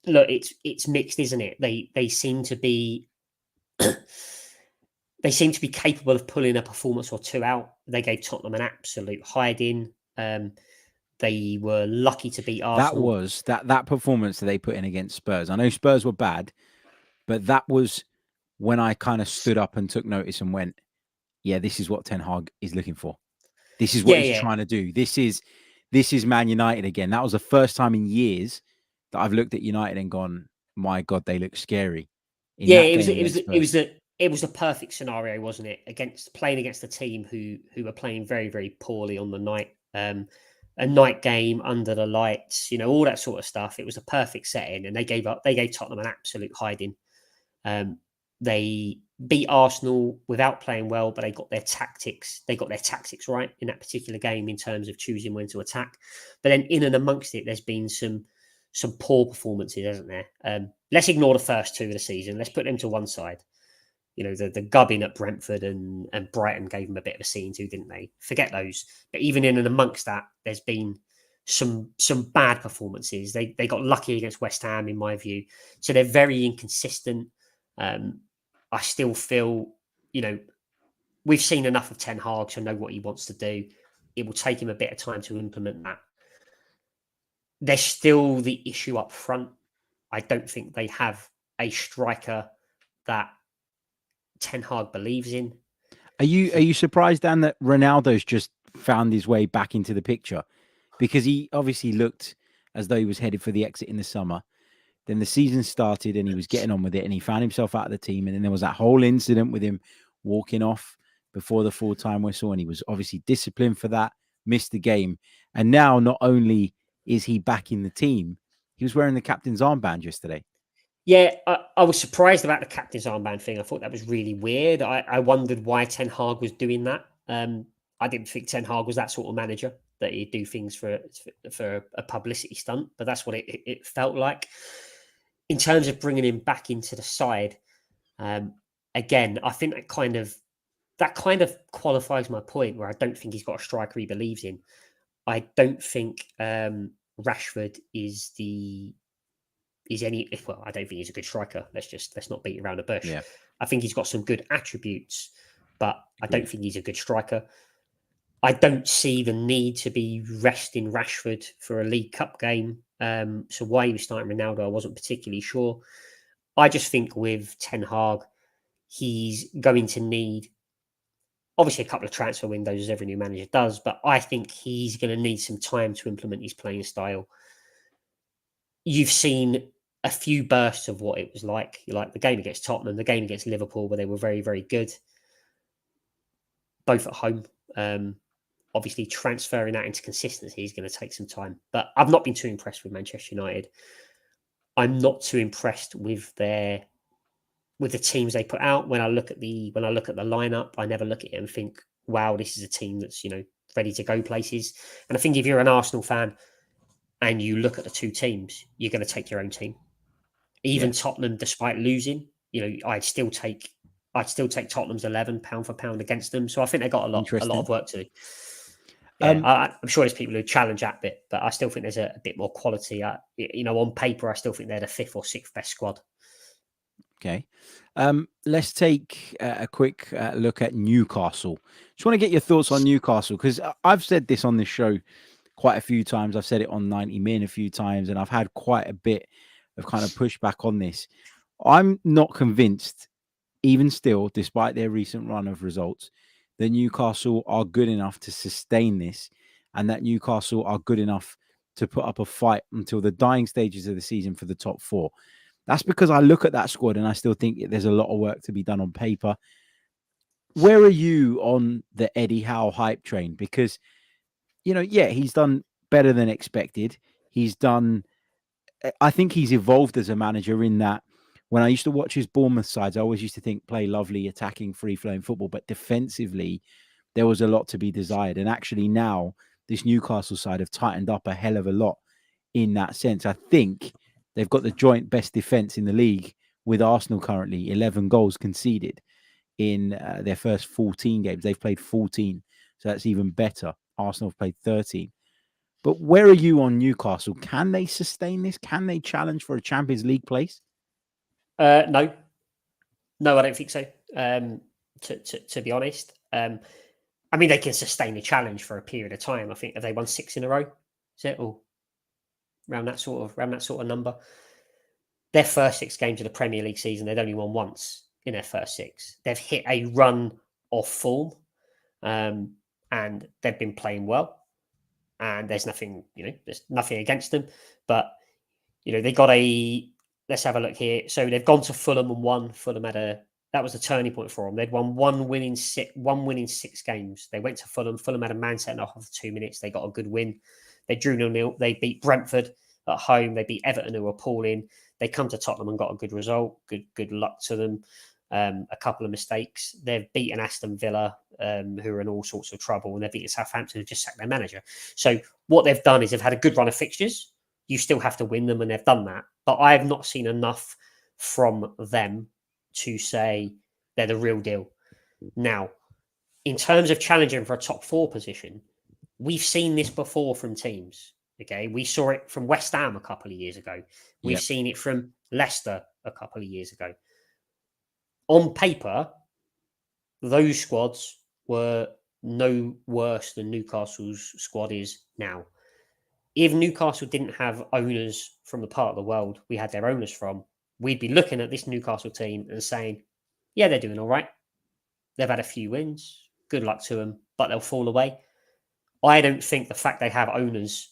C: Look, it's mixed, isn't it? They seem to be capable of pulling a performance or 2 out. They gave Tottenham an absolute hiding. They were lucky to beat Arsenal.
B: That performance that they put in against Spurs. I know Spurs were bad, but that was when I kind of stood up and took notice and went, yeah, this is what Ten Hag is looking for. This is what he's trying to do. This is Man United again. That was the first time in years that I've looked at United and gone, my God, they look scary.
C: It was a perfect scenario, wasn't it? Playing against a team who were playing very, very poorly on the night. A night game under the lights, all that sort of stuff. It was a perfect setting, and they gave Tottenham an absolute hiding. They beat Arsenal without playing well, but they got their tactics right in that particular game in terms of choosing when to attack. But then in and amongst it, there's been some poor performances, hasn't there? Let's ignore the first 2 of the season. Let's put them to one side. The gubbing at Brentford and Brighton gave them a bit of a scene too, didn't they? Forget those. But even in and amongst that, there's been some bad performances. They got lucky against West Ham, in my view. So they're very inconsistent. I still feel, we've seen enough of Ten Hag to know what he wants to do. It will take him a bit of time to implement that. There's still the issue up front. I don't think they have a striker that Ten Hag believes in.
B: Are you surprised, Dan, that Ronaldo's just found his way back into the picture? Because he obviously looked as though he was headed for the exit in the summer. Then the season started and he was getting on with it, and he found himself out of the team. And then there was that whole incident with him walking off before the full-time whistle, and he was obviously disciplined for that, missed the game. And now not only is he back in the team, he was wearing the captain's armband yesterday.
C: Yeah, I was surprised about the captain's armband thing. I thought that was really weird. I wondered why Ten Hag was doing that. I didn't think Ten Hag was that sort of manager that he'd do things for a publicity stunt, but that's what it felt like. In terms of bringing him back into the side, again, I think that kind of qualifies my point where I don't think he's got a striker he believes in. I don't think Rashford is any. Well, I don't think he's a good striker. Let's not beat around the bush.
B: Yeah.
C: I think he's got some good attributes, but I don't
B: Agreed.
C: think he's a good striker. I don't see the need to be resting Rashford for a League Cup game. So why he was starting Ronaldo, I wasn't particularly sure. I just think with Ten Hag, he's going to need obviously a couple of transfer windows as every new manager does, but I think he's going to need some time to implement his playing style. You've seen a few bursts of what it was like. Like the game against Tottenham, the game against Liverpool, where they were very, very good, both at home. Obviously, transferring that into consistency is going to take some time. But I've not been too impressed with Manchester United. I'm not too impressed with the teams they put out. When I look at the lineup, I never look at it and think, "Wow, this is a team that's ready to go places." And I think if you're an Arsenal fan and you look at the two teams, you're going to take your own team. Even Tottenham, despite losing, I'd still take Tottenham's 11 pound for pound against them. So I think they got a lot of work to do. Yeah, I'm sure there's people who challenge that bit, but I still think there's a bit more quality. On paper, I still think they're the 5th or 6th best squad.
B: Okay. Let's take a quick look at Newcastle. Just want to get your thoughts on Newcastle, because I've said this on this show quite a few times. I've said it on 90 Min a few times, and I've had quite a bit of kind of pushback on this. I'm not convinced, even still, despite their recent run of results, that Newcastle are good enough to sustain this, and that Newcastle are good enough to put up a fight until the dying stages of the season for the top 4. That's because I look at that squad and I still think there's a lot of work to be done on paper. Where are you on the Eddie Howe hype train? Because, he's done better than expected. I think he's evolved as a manager in that when I used to watch his Bournemouth sides, I always used to think play lovely, attacking, free-flowing football, but defensively, there was a lot to be desired. And actually now, this Newcastle side have tightened up a hell of a lot in that sense. I think they've got the joint best defense in the league with Arsenal currently, 11 goals conceded in their first 14 games. They've played 14, so that's even better. Arsenal have played 13. But where are you on Newcastle? Can they sustain this? Can they challenge for a Champions League place?
C: No, I don't think so. To be honest, I mean they can sustain the challenge for a period of time. I think have they won 6 in a row? Is it all around that sort of number? Their first 6 games of the Premier League season, they'd only won once in their first 6. They've hit a run of form, and they've been playing well. And there's nothing against them, but they got a. Let's have a look here. So they've gone to Fulham and won. Fulham that was the turning point for them. They'd won one win in 6 games. They went to Fulham. Fulham had a man sent off after 2 minutes. They got a good win. They drew 0-0. They beat Brentford at home. They beat Everton, who were appalling. They come to Tottenham and got a good result. Good luck to them. A couple of mistakes. They've beaten Aston Villa, who are in all sorts of trouble, and they've beaten Southampton, who just sacked their manager. So what they've done is they've had a good run of fixtures. You still have to win them, and they've done that. But I have not seen enough from them to say they're the real deal. Now, in terms of challenging for a top 4 position, we've seen this before from teams. Okay, we saw it from West Ham a couple of years ago. We've seen it from Leicester a couple of years ago. On paper, those squads were no worse than Newcastle's squad is now. If Newcastle didn't have owners from the part of the world we had their owners from, we'd be looking at this Newcastle team and saying, yeah, they're doing all right. They've had a few wins. Good luck to them, but they'll fall away. I don't think the fact they have owners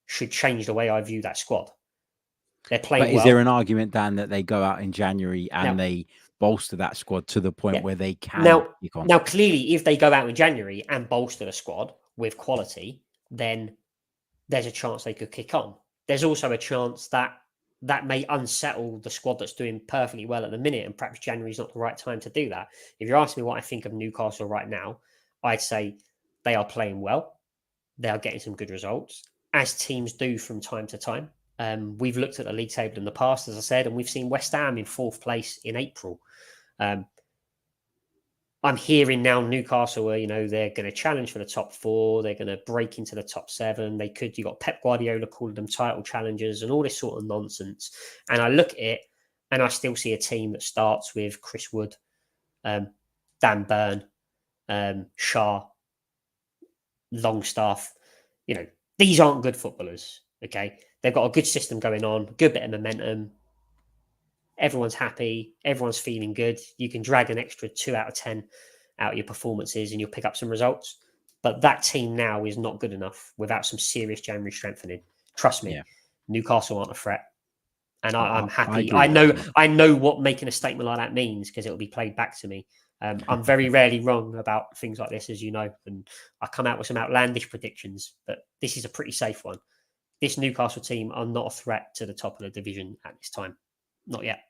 C: should change the way I view that squad. They're playing well.
B: But is there an argument, Dan, that they go out in January and they bolster that squad to the point where they can kick on?
C: Now, clearly, if they go out in January and bolster the squad with quality, then there's a chance they could kick on. There's also a chance that that may unsettle the squad that's doing perfectly well at the minute, and perhaps January is not the right time to do that. If you're asking me what I think of Newcastle right now, I'd say they are playing well. They are getting some good results, as teams do from time to time. We've looked at the league table in the past, as I said, and we've seen West Ham in 4th place in April. I'm hearing now Newcastle, they're going to challenge for the top 4. They're going to break into the top 7. You got Pep Guardiola calling them title challengers and all this sort of nonsense. And I look at it and I still see a team that starts with Chris Wood, Dan Burn, Shah, Longstaff. These aren't good footballers. Okay. They've got a good system going on, good bit of momentum. Everyone's happy. Everyone's feeling good. You can drag an extra 2 out of 10 out of your performances and you'll pick up some results. But that team now is not good enough without some serious January strengthening. Trust me, Newcastle aren't a threat. And I'm happy. I know what making a statement like that means because it will be played back to me. I'm very rarely wrong about things like this, as you know, and I come out with some outlandish predictions, but this is a pretty safe one. This Newcastle team are not a threat to the top of the division at this time. Not yet.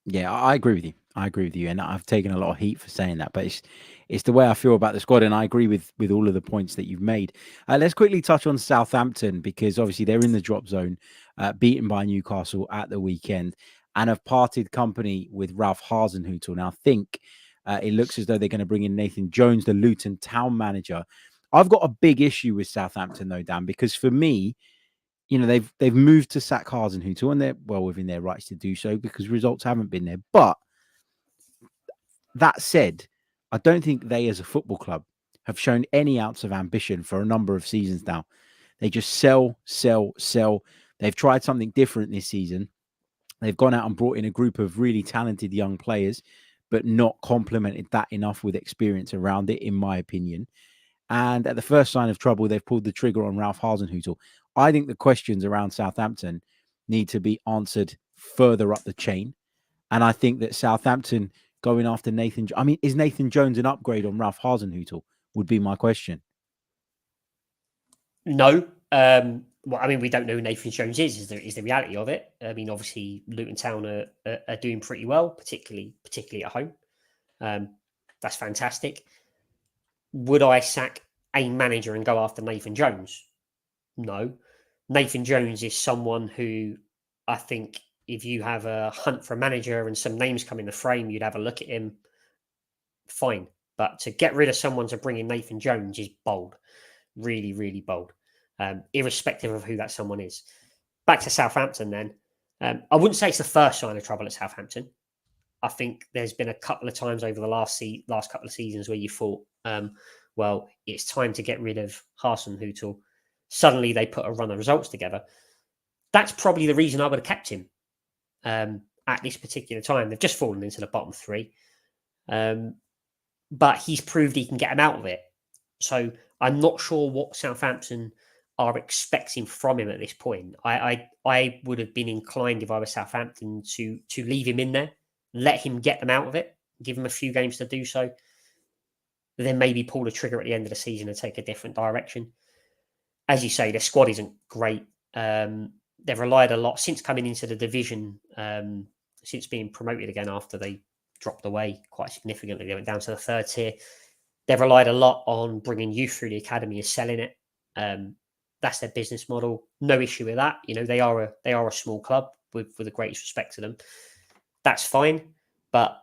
B: Yeah, I agree with you. And I've taken a lot of heat for saying that, but it's the way I feel about the squad. And I agree with all of the points that you've made. Let's quickly touch on Southampton, because obviously they're in the drop zone, beaten by Newcastle at the weekend, and have parted company with Ralph Hasenhuttl. Now, I think it looks as though they're going to bring in Nathan Jones, the Luton town manager. I've got a big issue with Southampton, though, Dan, because for me, they've moved to sack Hasenhuttl, and they're well within their rights to do so because results haven't been there. But that said, I don't think they as a football club have shown any ounce of ambition for a number of seasons now. They just sell. They've tried something different this season. They've gone out and brought in a group of really talented young players, but not complemented that enough with experience around it, in my opinion. And at the first sign of trouble, they've pulled the trigger on Ralph Hasenhuttl. I think the questions around Southampton need to be answered further up the chain. And I think that Southampton going after Nathan... I mean, is Nathan Jones an upgrade on Ralph Hasenhuttl? Would be my question.
C: No. We don't know who Nathan Jones is the reality of it. I mean, obviously, Luton Town are doing pretty well, particularly at home. That's fantastic. Would I sack a manager and go after Nathan Jones? No. Nathan Jones is someone who I think if you have a hunt for a manager and some names come in the frame, you'd have a look at him. Fine. But to get rid of someone to bring in Nathan Jones is bold. Really, really bold. Irrespective of who that someone is. Back to Southampton then. I wouldn't say it's the first sign of trouble at Southampton. I think there's been a couple of times over the last couple of seasons where you thought, well, it's time to get rid of Hasenhuttl. Suddenly they put a run of results together. That's probably the reason I would have kept him at this particular time. They've just fallen into the bottom 3. But he's proved he can get them out of it. So I'm not sure what Southampton are expecting from him at this point. I would have been inclined, if I was Southampton, to leave him in there, let him get them out of it, give him a few games to do so, then maybe pull the trigger at the end of the season and take a different direction. As you say, their squad isn't great. They've relied a lot since coming into the division, since being promoted again after they dropped away quite significantly. They went down to the 3rd tier. They've relied a lot on bringing youth through the academy and selling it. That's their business model. No issue with that. They are a small club with the greatest respect to them. That's fine. But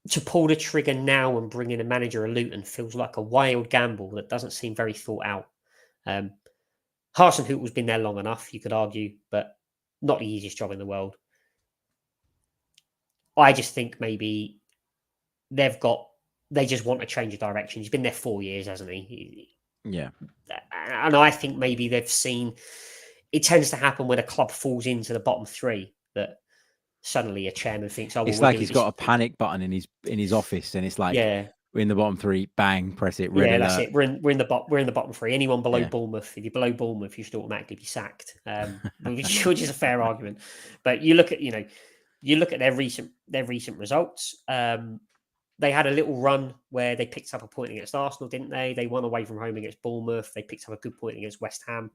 C: to pull the trigger now and bring in a manager of Luton feels like a wild gamble that doesn't seem very thought out. Hasenhuttl has been there long enough, you could argue, but not the easiest job in the world. I just think maybe they just want to change of direction. He's been there 4 years, hasn't he?
B: Yeah.
C: And I think maybe they've seen, it tends to happen when a club falls into the bottom 3 that suddenly a chairman thinks,
B: it's like he's got a panic button in his office, and it's like, we're in the bottom 3, bang, press it, red alert.
C: That's it. We're in the bottom 3. Anyone below Bournemouth, if you're below Bournemouth, you should automatically be sacked, which is a fair argument. But you look at their recent results. They had a little run where they picked up a point against Arsenal, didn't they? They won away from home against Bournemouth. They picked up a good point against West Ham.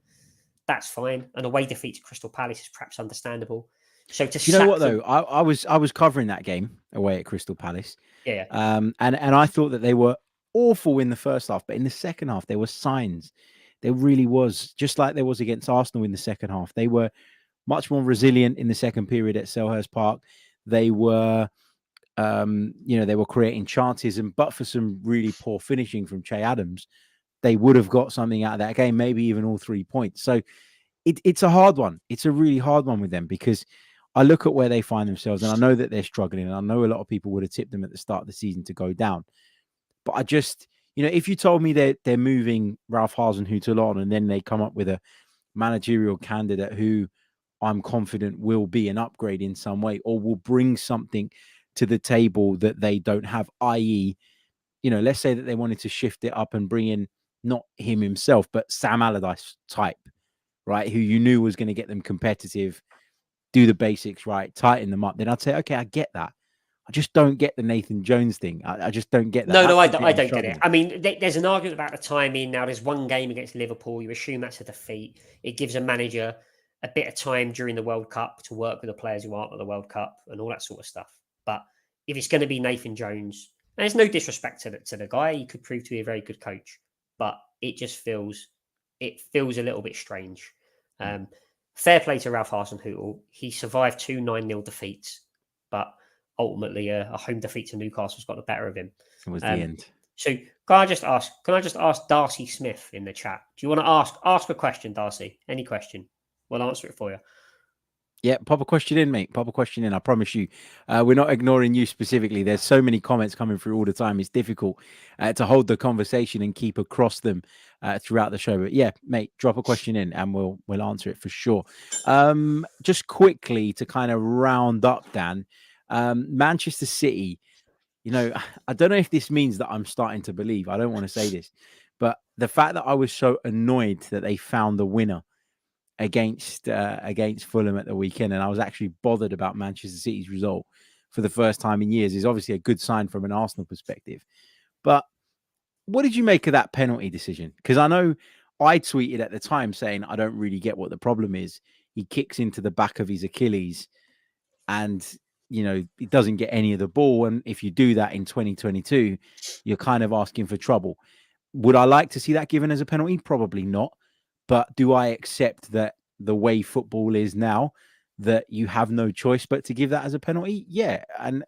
C: That's fine. An away defeat to Crystal Palace is perhaps understandable. So to
B: Do you know what
C: sack
B: though? I was covering that game away at Crystal Palace,
C: yeah,
B: and I thought that they were awful in the first half, but in the second half there were signs. There really was, just like there was against Arsenal in the second half. They were much more resilient in the second period at Selhurst Park. They were, they were creating chances, and but for some really poor finishing from Che Adams, they would have got something out of that game, maybe even all 3 points. So it's a hard one. It's a really hard one with them, because I look at where they find themselves, and I know that they're struggling, and I know a lot of people would have tipped them at the start of the season to go down. But I just, if you told me they're moving Ralph Hasenhuttl on, and then they come up with a managerial candidate who I'm confident will be an upgrade in some way, or will bring something to the table that they don't have, i.e., let's say that they wanted to shift it up and bring in not him himself, but Sam Allardyce type, right? Who you knew was going to get them competitive, do the basics right, tighten them up. Then I'd say, okay, I get that. I just don't get the Nathan Jones thing. I just don't get that.
C: No,
B: That's
C: I don't get it. I mean, there's an argument about the timing. Now, there's one game against Liverpool. You assume that's a defeat. It gives a manager a bit of time during the World Cup to work with the players who aren't at the World Cup and all that sort of stuff. But if it's going to be Nathan Jones, and there's no disrespect to the guy, he could prove to be a very good coach, but it just feels a little bit strange. Fair play to Ralph Hasenhuttl. He survived 2 9-0 defeats, but ultimately a home defeat to Newcastle's got the better of him.
B: It was the end.
C: So can I just ask Darcy Smith in the chat? Do you want to ask a question, Darcy? Any question? We'll answer it for you.
B: Yeah, pop a question in, mate. Pop a question in. I promise you. We're not ignoring you specifically. There's so many comments coming through all the time. It's difficult to hold the conversation and keep across them throughout the show. But yeah, mate, drop a question in and we'll answer it for sure. Just quickly to kind of round up, Dan, Manchester City, I don't know if this means that I'm starting to believe. I don't want to say this, but the fact that I was so annoyed that they found the winner against Fulham at the weekend, and I was actually bothered about Manchester City's result for the first time in years, is obviously a good sign from an Arsenal perspective. But what did you make of that penalty decision? Because I know I tweeted at the time saying I don't really get what the problem is. He kicks into the back of his Achilles, and he doesn't get any of the ball. And if you do that in 2022, you're kind of asking for trouble. Would I like to see that given as a penalty? Probably not. But do I accept that the way football is now, that you have no choice but to give that as a penalty? Yeah. And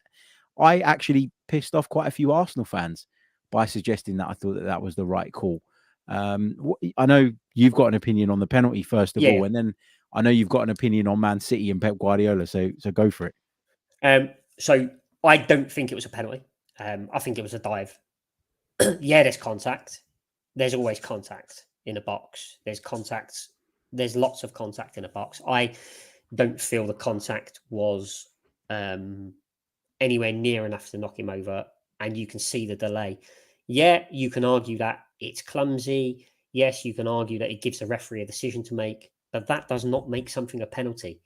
B: I actually pissed off quite a few Arsenal fans by suggesting that I thought that was the right call. I know you've got an opinion on the penalty, first of all, and then I know you've got an opinion on Man City and Pep Guardiola. So go for
C: it. So I don't think it was a penalty. I think it was a dive. Yeah, there's contact. There's always contact in a box. There's contacts. There's lots of contact in a box. I don't feel the contact was anywhere near enough to knock him over, and you can see the delay. Yeah, you can argue that it's clumsy. Yes, you can argue that it gives the referee a decision to make, but that does not make something a penalty.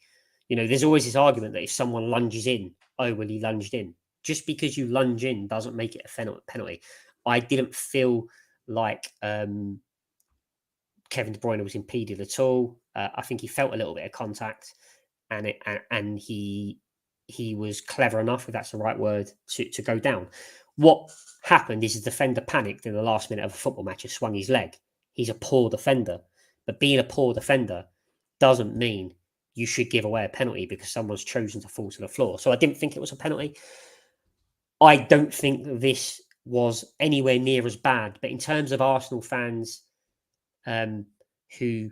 C: There's always this argument that if someone lunges in, oh, well, he lunged in. Just because you lunge in doesn't make it a penalty. I didn't feel like Kevin De Bruyne was impeded at all. I think he felt a little bit of contact, and he was clever enough, if that's the right word, to go down. What happened is the defender panicked in the last minute of a football match and swung his leg. He's a poor defender, but being a poor defender doesn't mean you should give away a penalty because someone's chosen to fall to the floor. So I didn't think it was a penalty. I don't think this was anywhere near as bad, but in terms of Arsenal fans who,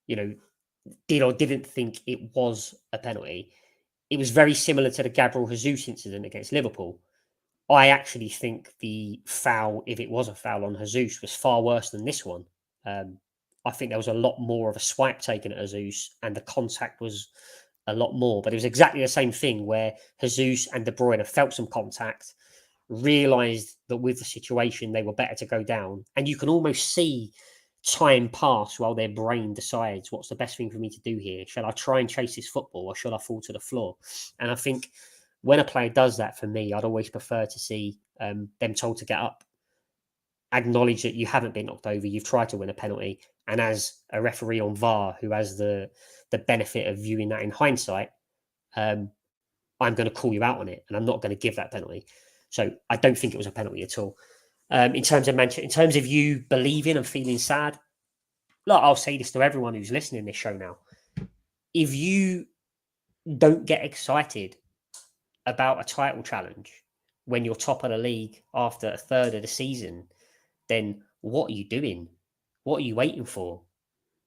C: did or didn't think it was a penalty, it was very similar to the Gabriel Jesus incident against Liverpool. I actually think the foul, if it was a foul on Jesus, was far worse than this one. I think there was a lot more of a swipe taken at Jesus, and the contact was a lot more. But it was exactly the same thing where Jesus and De Bruyne felt some contact, realised that with the situation they were better to go down, and you can almost see time pass while their brain decides what's the best thing for me to do here. Shall I try and chase this football, or shall I fall to the floor? And I think when a player does that, for me, I'd always prefer to see them told to get up, acknowledge that you haven't been knocked over, you've tried to win a penalty, and as a referee on VAR who has the benefit of viewing that in hindsight, I'm going to call you out on it, and I'm not going to give that penalty. So I don't think it was a penalty at all. In terms of Manchester, in terms of you believing and feeling sad, look, I'll say this to everyone who's listening to this show now. If you don't get excited about a title challenge when you're top of the league after a third of the season, then what are you doing? What are you waiting for?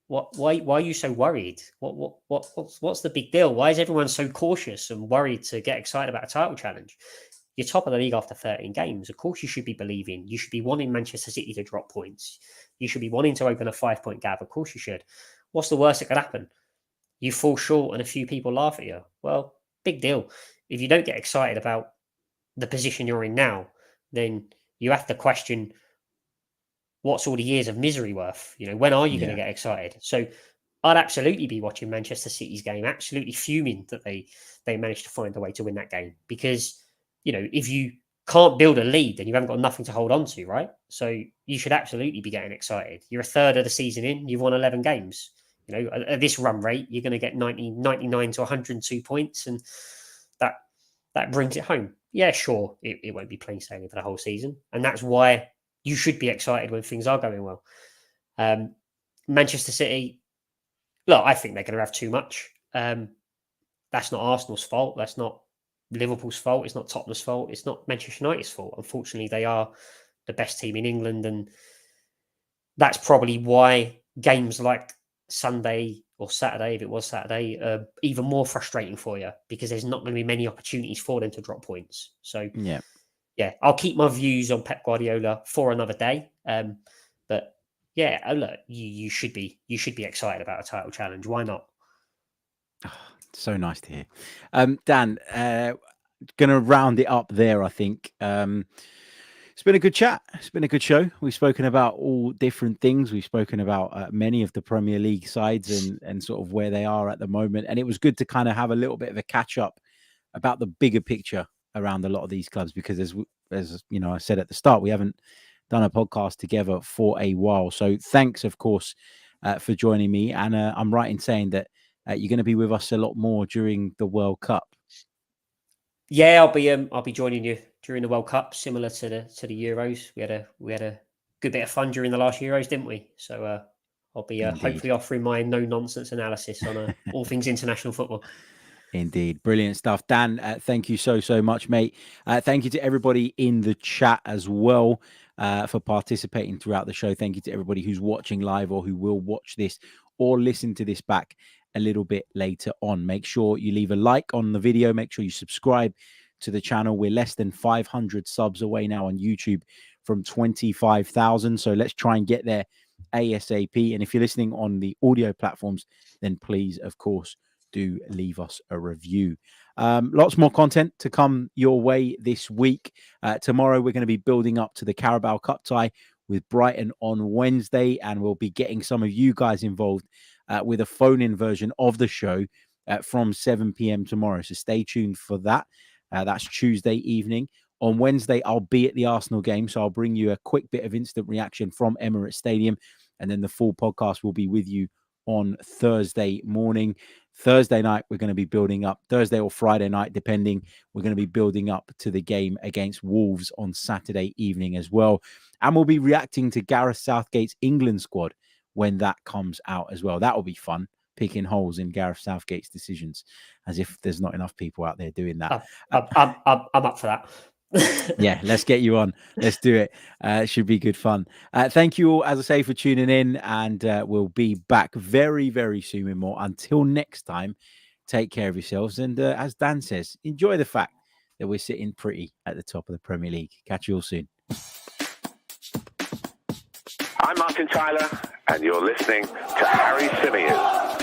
C: Why are you so worried? What's the big deal? Why is everyone so cautious and worried to get excited about a title challenge? You're top of the league after 13 games. Of course, you should be believing. You should be wanting Manchester City to drop points. You should be wanting to open a 5-point gap. Of course, you should. What's the worst that could happen? You fall short and a few people laugh at you. Well, big deal. If you don't get excited about the position you're in now, then you have to question, what's all the years of misery worth? When are you going to get excited? So I'd absolutely be watching Manchester City's game, absolutely fuming that they managed to find a way to win that game. Because, if you can't build a lead, then you haven't got nothing to hold on to, right? So you should absolutely be getting excited. You're a third of the season in, you've won 11 games. At this run rate, you're going to get 99 to 102 points, and that brings it home. Yeah, sure, it won't be plain sailing for the whole season. And that's why you should be excited when things are going well. Manchester City, look, I think they're going to have too much. That's not Arsenal's fault. That's not Liverpool's fault. It's not Tottenham's fault. It's not Manchester United's fault. Unfortunately, they are the best team in England. And that's probably why games like Sunday or Saturday, if it was Saturday, are even more frustrating for you, because there's not going to be many opportunities for them to drop points. So, yeah, I'll keep my views on Pep Guardiola for another day. But yeah, look, you should be excited about a title challenge. Why not?
B: Oh, so nice to hear. Dan, gonna round it up there, I think. It's been a good chat. It's been a good show. We've spoken about all different things. We've spoken about many of the Premier League sides and sort of where they are at the moment. And it was good to kind of have a little bit of a catch up about the bigger picture around a lot of these clubs, because as I said at the start, we haven't done a podcast together for a while. So thanks, of course, for joining me. And I'm right in saying that you're going to be with us a lot more during the World Cup.
C: Yeah, I'll be joining you during the World Cup, similar to the Euros. We had a good bit of fun during the last Euros, didn't we? So I'll be hopefully offering my no nonsense analysis on all things international football.
B: Indeed. Brilliant stuff. Dan, thank you so much, mate. Thank you to everybody in the chat as well for participating throughout the show. Thank you to everybody who's watching live or who will watch this or listen to this back a little bit later on. Make sure you leave a like on the video. Make sure you subscribe to the channel. We're less than 500 subs away now on YouTube from 25,000. So let's try and get there ASAP. And if you're listening on the audio platforms, then please, of course, do leave us a review. Lots more content to come your way this week. Tomorrow, we're going to be building up to the Carabao Cup tie with Brighton on Wednesday, and we'll be getting some of you guys involved with a phone-in version of the show from 7 p.m. tomorrow. So stay tuned for that. That's Tuesday evening. On Wednesday, I'll be at the Arsenal game, so I'll bring you a quick bit of instant reaction from Emirates Stadium, and then the full podcast will be with you on Thursday morning. Thursday night, we're going to be building up, Thursday or Friday night, depending, we're going to be building up to the game against Wolves on Saturday evening as well. And we'll be reacting to Gareth Southgate's England squad when that comes out as well. That will be fun, picking holes in Gareth Southgate's decisions, as if there's not enough people out there doing that.
C: I'm up for that.
B: Yeah, let's get you on. Let's do it. It should be good fun. Thank you all, as I say, for tuning in, and we'll be back very, very soon with more. Until next time, take care of yourselves. And as Dan says, enjoy the fact that we're sitting pretty at the top of the Premier League. Catch you all soon.
A: I'm Martin Tyler, and you're listening to Harry Symeou.